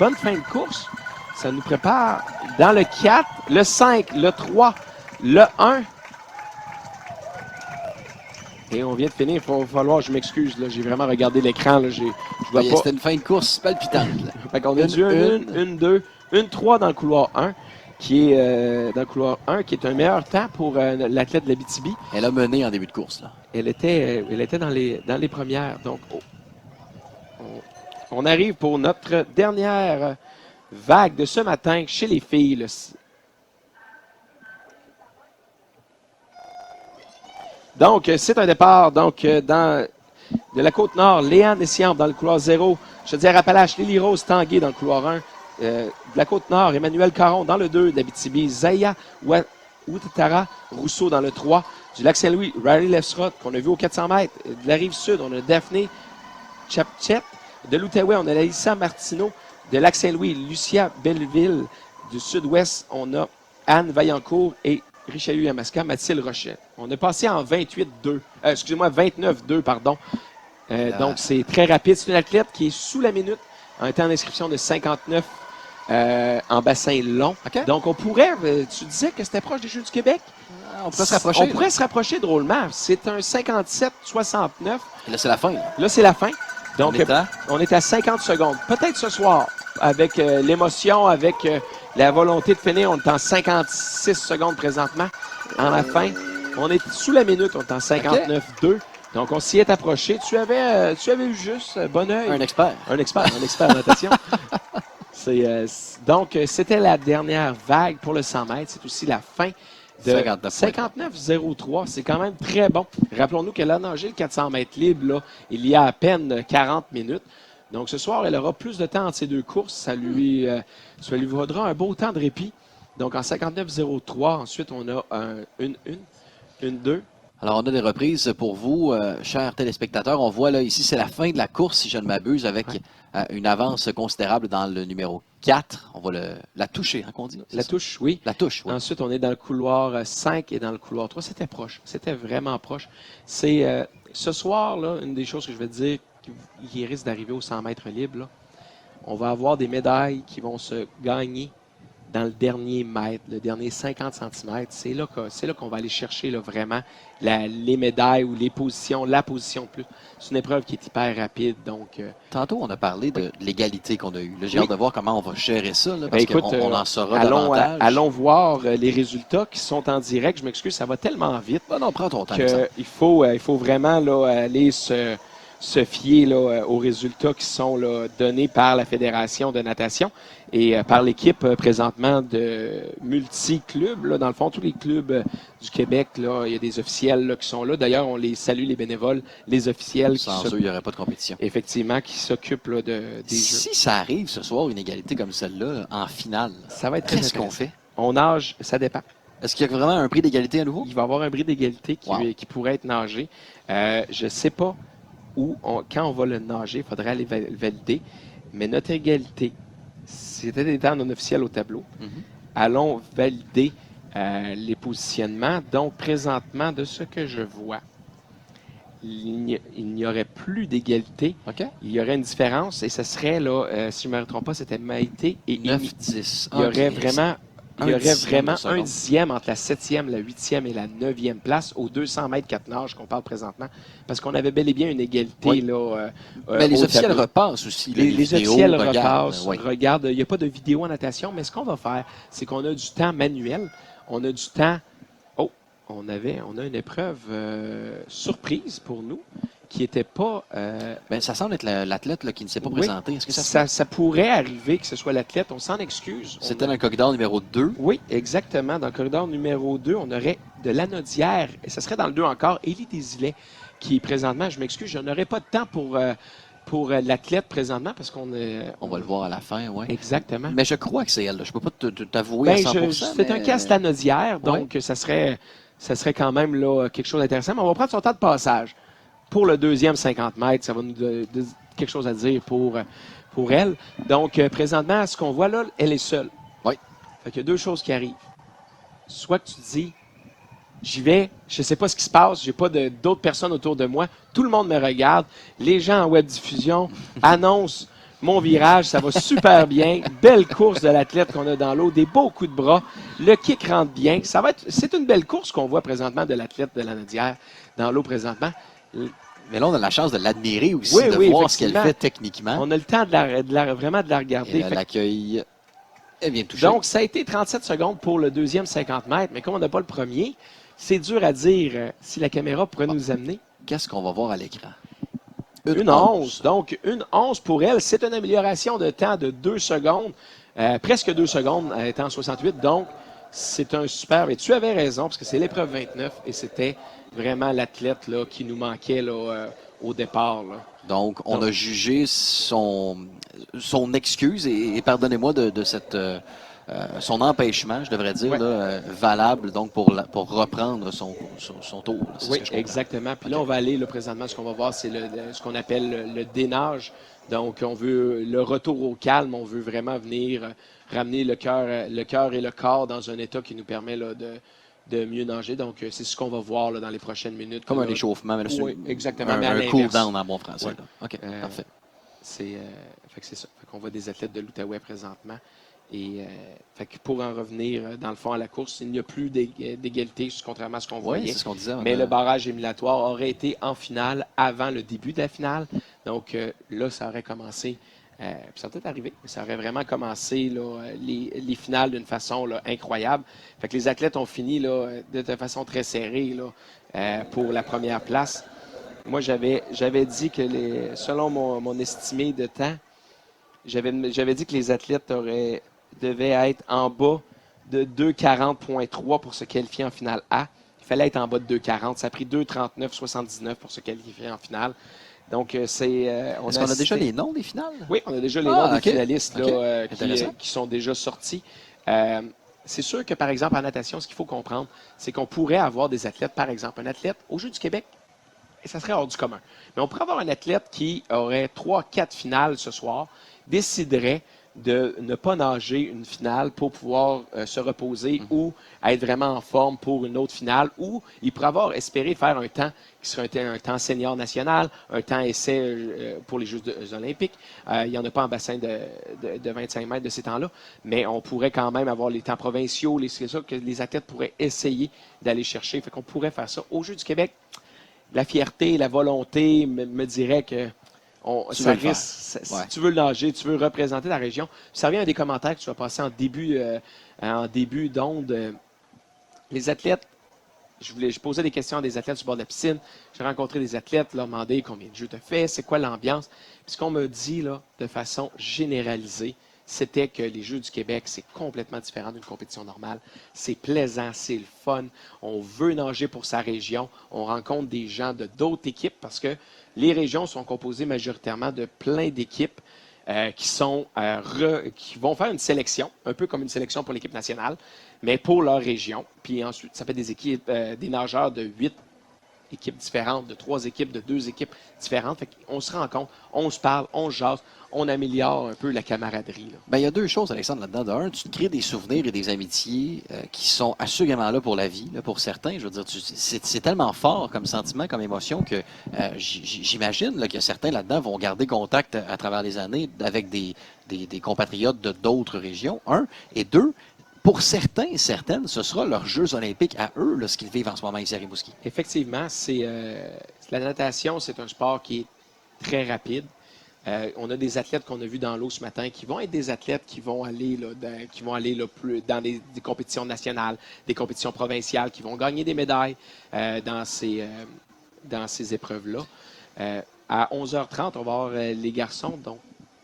bonne fin de course. Ça nous prépare dans le 4, le 5, le 3, le 1. Et on vient de finir. Il va falloir, je m'excuse, là, j'ai vraiment regardé l'écran. Là, je vois pas. C'était une fin de course palpitante. Fait qu'on a une, 2, une 3 dans le couloir 1. Qui est dans le couloir 1, qui est un meilleur temps pour l'athlète de l'Abitibi. Elle a mené en début de course, là. Elle était dans les premières. Donc, on arrive pour notre dernière vague de ce matin chez les filles. Donc, c'est un départ. Donc, de la Côte-Nord, Léane Essiambre dans le couloir 0. Chaudière-Appalaches, Lily-Rose Tanguay dans le couloir 1. De la Côte-Nord, Emmanuel Caron dans le 2 d'Abitibi, Zaya Ouattara Rousseau dans le 3, du Lac-Saint-Louis, Riley Lesrott qu'on a vu aux 400 mètres, de la Rive-Sud, on a Daphné Chapchet, de l'Outaouais, on a Laïssa Martineau, de Lac-Saint-Louis, Lucia Belleville, du Sud-Ouest, on a Anne Vaillancourt et Richelieu-Yamaska, Mathilde Rochet. On a passé en 29-2, pardon. Donc, c'est très rapide. C'est une athlète qui est sous la minute, en temps d'inscription de 59 en bassin long. Okay. Donc, on pourrait, tu disais que c'était proche des Jeux du Québec? On peut se rapprocher. On pourrait se rapprocher drôlement. C'est un 57-69. Et là, c'est la fin. Là, c'est la fin. Donc, on est à 50 secondes. Peut-être ce soir, avec l'émotion, avec la volonté de finir, on est en 56 secondes présentement. En la fin, on est sous la minute, on est en 59-2. Donc, on s'y est approché. Tu avais eu juste bon œil. Un expert en natation. Donc, c'était la dernière vague pour le 100 mètres. C'est aussi la fin de 59-03. C'est quand même très bon. Rappelons-nous qu'elle a nagé le 400 mètres libre là, il y a à peine 40 minutes. Donc, ce soir, elle aura plus de temps entre ces deux courses. Ça lui vaudra un beau temps de répit. Donc, en 59-03, ensuite, on a une 2. Alors, on a des reprises pour vous, chers téléspectateurs. On voit là, ici, c'est la fin de la course, si je ne m'abuse, avec une avance considérable dans le numéro 4. On va la toucher, hein, qu'on dit. La touche, oui. La touche, oui. Ensuite, on est dans le couloir 5 et dans le couloir 3. C'était proche. C'était vraiment proche. C'est ce soir, là, une des choses que je vais te dire qui risque d'arriver au 100 mètres libre, là, on va avoir des médailles qui vont se gagner dans le dernier mètre, le dernier 50 cm. C'est là qu'on va aller chercher là, vraiment les médailles ou les positions, la position de plus. C'est une épreuve qui est hyper rapide. Donc, tantôt, on a parlé de l'égalité qu'on a eue. J'ai hâte de voir comment on va gérer ça, là, parce écoute, qu'on en saura davantage. Allons voir les résultats qui sont en direct. Je m'excuse, ça va tellement vite. Non, prends ton temps. Il faut vraiment là, aller se fier là, aux résultats qui sont là, donnés par la Fédération de natation et par l'équipe présentement de multi-clubs. Là, dans le fond, tous les clubs du Québec, là, il y a des officiels là, qui sont là. D'ailleurs, on les salue, les bénévoles, les officiels. Sans eux, il n'y aurait pas de compétition. Effectivement, qui s'occupent là, des Jeux. Si ça arrive ce soir, une égalité comme celle-là, en finale, ça va être qu'est-ce qu'on fait? On nage, ça dépend. Est-ce qu'il y a vraiment un prix d'égalité à nouveau? Il va y avoir un prix d'égalité qui pourrait être nagé. Je ne sais pas quand on va le nager, il faudrait aller le valider. Mais notre égalité, c'était des temps non officiels au tableau. Allons valider les positionnements. Donc, présentement, de ce que je vois, il n'y aurait plus d'égalité. Il y aurait une différence et ce serait, là, si je ne me trompe pas, c'était Maïté et 9-10. Il y aurait vraiment il y aurait dixième de vraiment seconde. 1/10 entre la 7e, la 8e et la 9e place aux 200 mètres 4 nages qu'on parle présentement. Parce qu'on avait bel et bien une égalité Oui. là, Mais les au officiels tableau. repassent aussi. Là, Les vidéos, officiels regardent. repassent, Oui. regardent. Il n'y a pas de vidéo en natation, mais ce qu'on va faire, c'est qu'on a du temps manuel. On a du temps. Oh, on a une épreuve surprise pour nous qui n'était pas. Ben, ça semble être l'athlète là, qui ne s'est pas Oui, présenté. Est-ce que ça se peut? ça pourrait arriver que ce soit l'athlète. On s'en excuse. C'était dans le corridor numéro 2. Oui, exactement. Dans le corridor numéro 2, on aurait de l'Anaudière, et ce serait dans le 2 encore, Élie Desilets, qui présentement, je m'excuse, je n'aurai pas de temps pour l'athlète présentement parce qu'on est. On va le voir à la fin, oui. Exactement. Mais je crois que c'est elle. Là. Je ne peux pas t'avouer Ben, à 100%. c'est un casque Lanaudière, donc ça serait quand même là, quelque chose d'intéressant. Mais on va prendre son temps de passage. Pour le deuxième 50 mètres, ça va nous donner quelque chose à dire pour elle. Donc, présentement, ce qu'on voit là, elle est seule. Oui. Fait qu'il y a deux choses qui arrivent. Soit que tu te dis, j'y vais, je ne sais pas ce qui se passe, j'ai pas d'autres personnes autour de moi, tout le monde me regarde, les gens en web diffusion annoncent mon virage, ça va super bien, belle course de l'athlète qu'on a dans l'eau, des beaux coups de bras, le kick rentre bien, c'est une belle course qu'on voit présentement de l'athlète de Lanaudière dans l'eau présentement. Mais là, on a la chance de l'admirer aussi, Oui, de oui, voir ce qu'elle effectivement. fait techniquement. On a le temps vraiment de la regarder. Et l'accueil est bien touché. Donc, ça a été 37 secondes pour le deuxième 50 mètres, mais comme on n'a pas le premier, c'est dur à dire si la caméra pourrait nous amener. Qu'est-ce qu'on va voir à l'écran? Une 11. Donc, une 11 pour elle. C'est une amélioration de temps de 2 secondes, presque 2 secondes, étant 68. Donc, c'est un super. Et tu avais raison, parce que c'est l'épreuve 29 et c'était vraiment l'athlète là, qui nous manquait là, au départ. Là. Donc, on a jugé son excuse, et pardonnez-moi de cette. Son empêchement, je devrais dire, là, valable donc pour reprendre son tour. Là, oui, exactement. Puis là, on va aller, là, présentement, ce qu'on va voir, c'est ce qu'on appelle le dénage. Donc, on veut le retour au calme. On veut vraiment venir ramener le cœur et le corps dans un état qui nous permet là, de mieux nager. Donc, c'est ce qu'on va voir là, dans les prochaines minutes. Comme là, un échauffement, mais là, oui, exactement. un cool-down en bon français. Ouais. Là. OK, parfait. C'est ça. Fait qu'on voit des athlètes de l'Outaouais présentement. Et fait que pour en revenir, dans le fond, à la course, il n'y a plus d'égalité, contrairement à ce qu'on voyait. Oui, c'est ce qu'on disait. Mais le barrage éliminatoire aurait été en finale avant le début de la finale. Donc là, ça aurait commencé, ça va peut-être arriver, mais ça aurait vraiment commencé là, les finales d'une façon là, incroyable. Fait que les athlètes ont fini là, de façon très serrée là, pour la première place. Moi, j'avais dit que selon mon estimé de temps, j'avais dit que les athlètes devaient être en bas de 2,40,3 pour se qualifier en finale A. Il fallait être en bas de 2,40. Ça a pris 2,39,79 pour se qualifier en finale. Donc, est-ce qu'on a déjà les noms des finales? Oui, on a déjà les noms des finalistes là, okay. qui sont déjà sortis. C'est sûr que, par exemple, en natation, ce qu'il faut comprendre, c'est qu'on pourrait avoir des athlètes, par exemple, un athlète au Jeux du Québec, et ça serait hors du commun. Mais on pourrait avoir un athlète qui aurait 3-4 finales ce soir, déciderait de ne pas nager une finale pour pouvoir se reposer ou être vraiment en forme pour une autre finale, ou il pourrait avoir espéré faire un temps qui serait un temps senior national, un temps essai pour les Jeux olympiques. Il n'y en a pas en bassin de 25 mètres de ces temps-là, mais on pourrait quand même avoir les temps provinciaux, c'est ça que les athlètes pourraient essayer d'aller chercher. Fait qu'on pourrait faire ça. Aux Jeux du Québec, la fierté, la volonté me dirait que ça risque, si tu veux le nager, tu veux représenter la région. Ça revient à des commentaires que tu vas passer en début d'onde. Les athlètes, je posais des questions à des athlètes sur le bord de la piscine. J'ai rencontré des athlètes, leur demandé combien de jeux tu as fait, c'est quoi l'ambiance. Puis ce qu'on me dit là, de façon généralisée, c'était que les Jeux du Québec, c'est complètement différent d'une compétition normale. C'est plaisant, c'est le fun. On veut nager pour sa région. On rencontre des gens de d'autres équipes parce que les régions sont composées majoritairement de plein d'équipes qui vont faire une sélection, un peu comme une sélection pour l'équipe nationale, mais pour leur région. Puis ensuite, ça fait des équipes, des nageurs de 8 équipes différentes, de 3 équipes, de 2 équipes différentes. Fait qu'on se rencontre, on se parle, on se jase, on améliore un peu la camaraderie. Ben, il y a deux choses, Alexandre, là-dedans. De un, tu te crées des souvenirs et des amitiés qui sont assurément là pour la vie, là, pour certains. Je veux dire, c'est tellement fort comme sentiment, comme émotion que j'imagine là, que certains là-dedans vont garder contact à travers les années avec des compatriotes de d'autres régions. Un. Et deux, pour certains et certaines, ce sera leurs Jeux olympiques à eux, là, ce qu'ils vivent en ce moment ici à Rimouski. Effectivement, la natation, c'est un sport qui est très rapide. On a des athlètes qu'on a vus dans l'eau ce matin qui vont être des athlètes qui vont aller, plus dans des compétitions nationales, des compétitions provinciales, qui vont gagner des médailles dans ces épreuves-là. À 11h30, on va voir les garçons. Donc,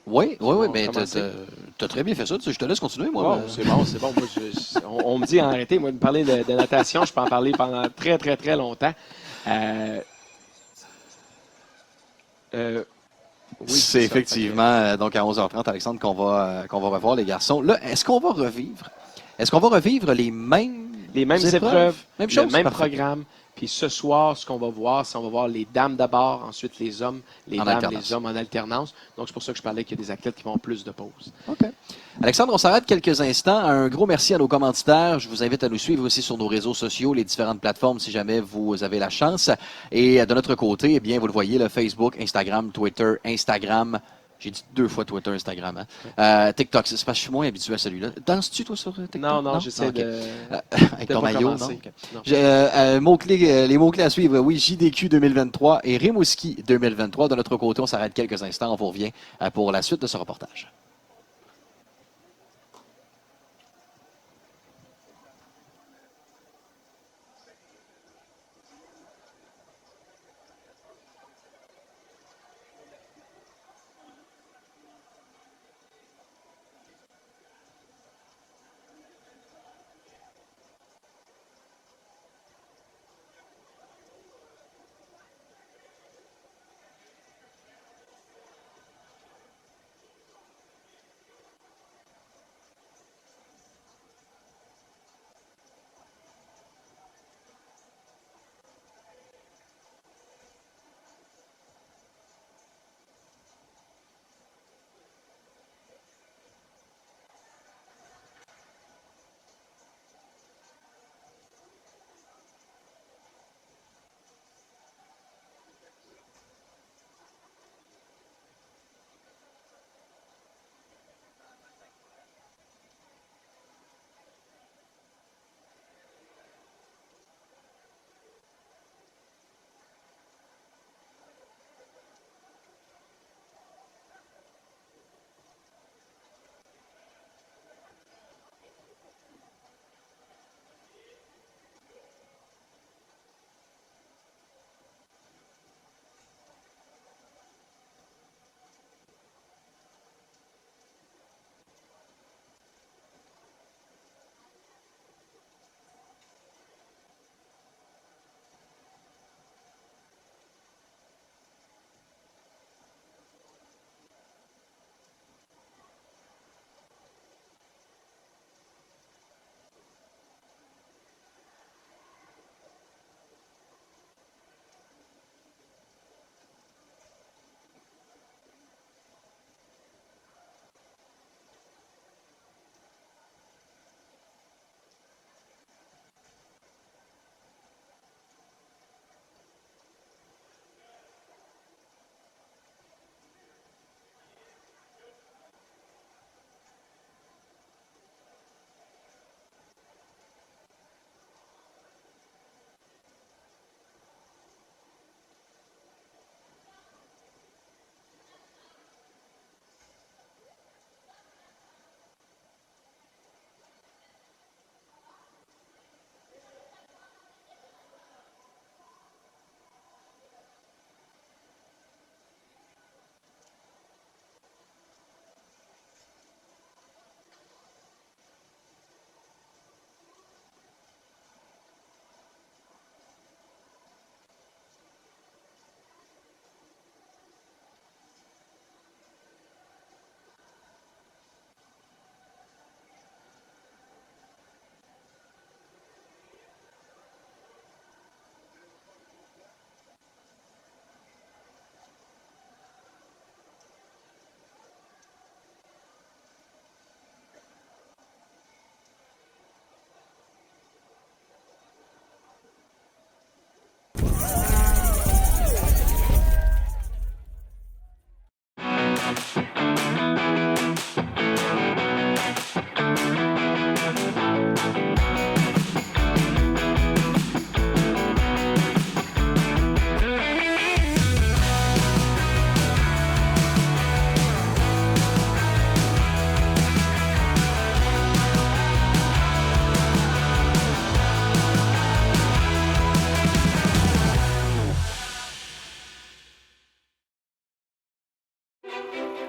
Oui, mais tu as très bien fait ça. Je te laisse continuer, moi. Wow, c'est bon, c'est bon. Moi, on me dit arrêtez, moi, de me parler de natation. Je peux en parler pendant très, très, très longtemps. Oui, c'est ça. effectivement donc à 11h30, Alexandre, qu'on va revoir les garçons. Là, est-ce qu'on va revivre les mêmes épreuves, Même le chose? même Parfait. programme. Puis ce soir, ce qu'on va voir, c'est on va voir les dames d'abord, ensuite les hommes, les En dames, alternance. les hommes en alternance. Donc, c'est pour ça que je parlais qu'il y a des athlètes qui vont avoir plus de pauses. OK. Alexandre, on s'arrête quelques instants. Un gros merci à nos commanditaires. Je vous invite à nous suivre aussi sur nos réseaux sociaux, les différentes plateformes, si jamais vous avez la chance. Et de notre côté, eh bien, vous le voyez, le Facebook, Instagram, Twitter, Instagram. J'ai dit 2 fois Twitter, Instagram. Hein? TikTok, c'est parce que je suis moins habitué à celui-là. Danses-tu, toi, sur TikTok? Non, j'essaie okay. de avec de ton pas maillot, commencer. non? Les mots-clés à suivre, oui, JDQ 2023 et Rimouski 2023. De notre côté, on s'arrête quelques instants. On vous revient pour la suite de ce reportage.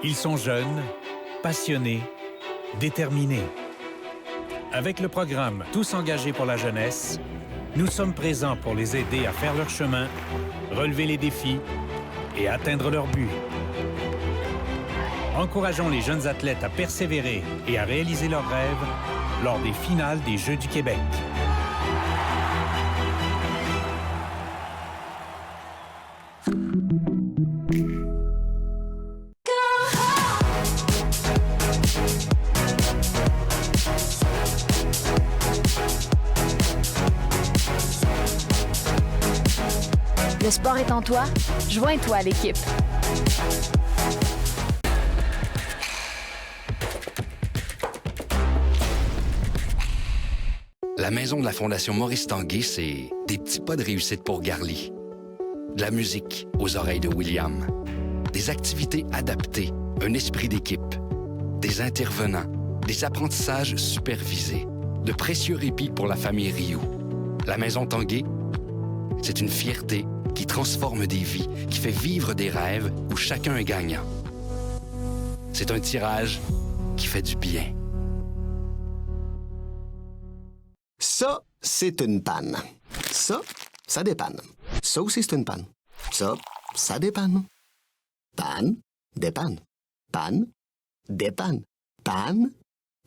Ils sont jeunes, passionnés, déterminés. Avec le programme Tous engagés pour la jeunesse, nous sommes présents pour les aider à faire leur chemin, relever les défis et atteindre leurs buts. Encourageons les jeunes athlètes à persévérer et à réaliser leurs rêves lors des finales des Jeux du Québec. Le sport est en toi, joins-toi à l'équipe. La maison de la Fondation Maurice Tanguay, c'est des petits pas de réussite pour Garly. De la musique aux oreilles de William. Des activités adaptées, un esprit d'équipe. Des intervenants, des apprentissages supervisés. De précieux répits pour la famille Rioux. La maison Tanguay, c'est une fierté qui transforme des vies, qui fait vivre des rêves où chacun est gagnant. C'est un tirage qui fait du bien. Ça, c'est une panne. Ça dépanne. Ça aussi, c'est une panne. Ça dépanne. Panne, dépanne. Panne, dépanne. Panne,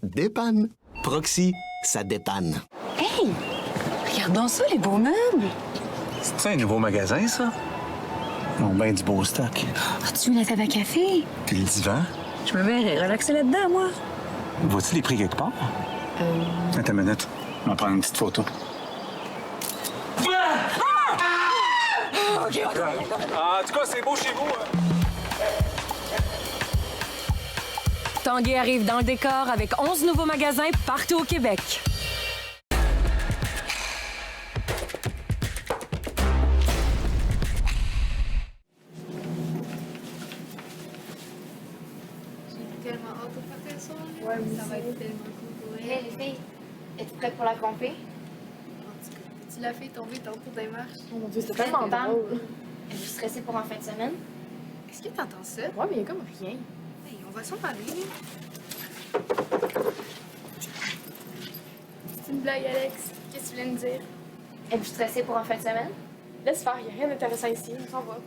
dépanne. Proxy, ça dépanne. Hey! Regardons ça, les beaux meubles! C'est un nouveau magasin, ça? Ils ont bien du beau stock. As-tu vu la table à café? Puis le divan? Je me verrais relaxer là-dedans, moi. Vois-tu les prix quelque part? Attends une minute. On va prendre une petite photo. OK. En tout cas, c'est beau chez vous. Tanguay arrive dans le décor avec 11 nouveaux magasins partout au Québec. Tellement hâte de faire ça. Ouais, ça va être tellement cool pour elle. Hey, les filles, êtes-vous prêtes pour la compé? En tout cas, tu l'as fait tomber tantôt des marches. Oh mon Dieu, c'était tellement drôle. Êtes-vous stressée pour en fin de semaine? Est-ce que t'entends ça? Ouais, mais il y a comme rien. Hey, on va s'en parler. C'est une blague, Alex. Qu'est-ce que tu viens de dire? Êtes-vous stressée pour en fin de semaine? Laisse faire, il n'y a rien d'intéressant ici. On s'en va.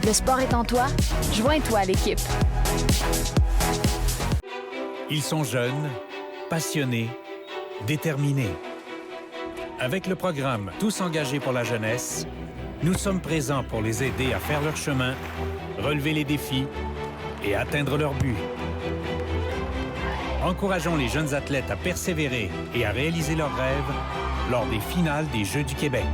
Le sport est en toi, joins-toi à l'équipe. Ils sont jeunes, passionnés, déterminés. Avec le programme Tous engagés pour la jeunesse, nous sommes présents pour les aider à faire leur chemin, relever les défis et atteindre leurs buts. Encourageons les jeunes athlètes à persévérer et à réaliser leurs rêves lors des finales des Jeux du Québec.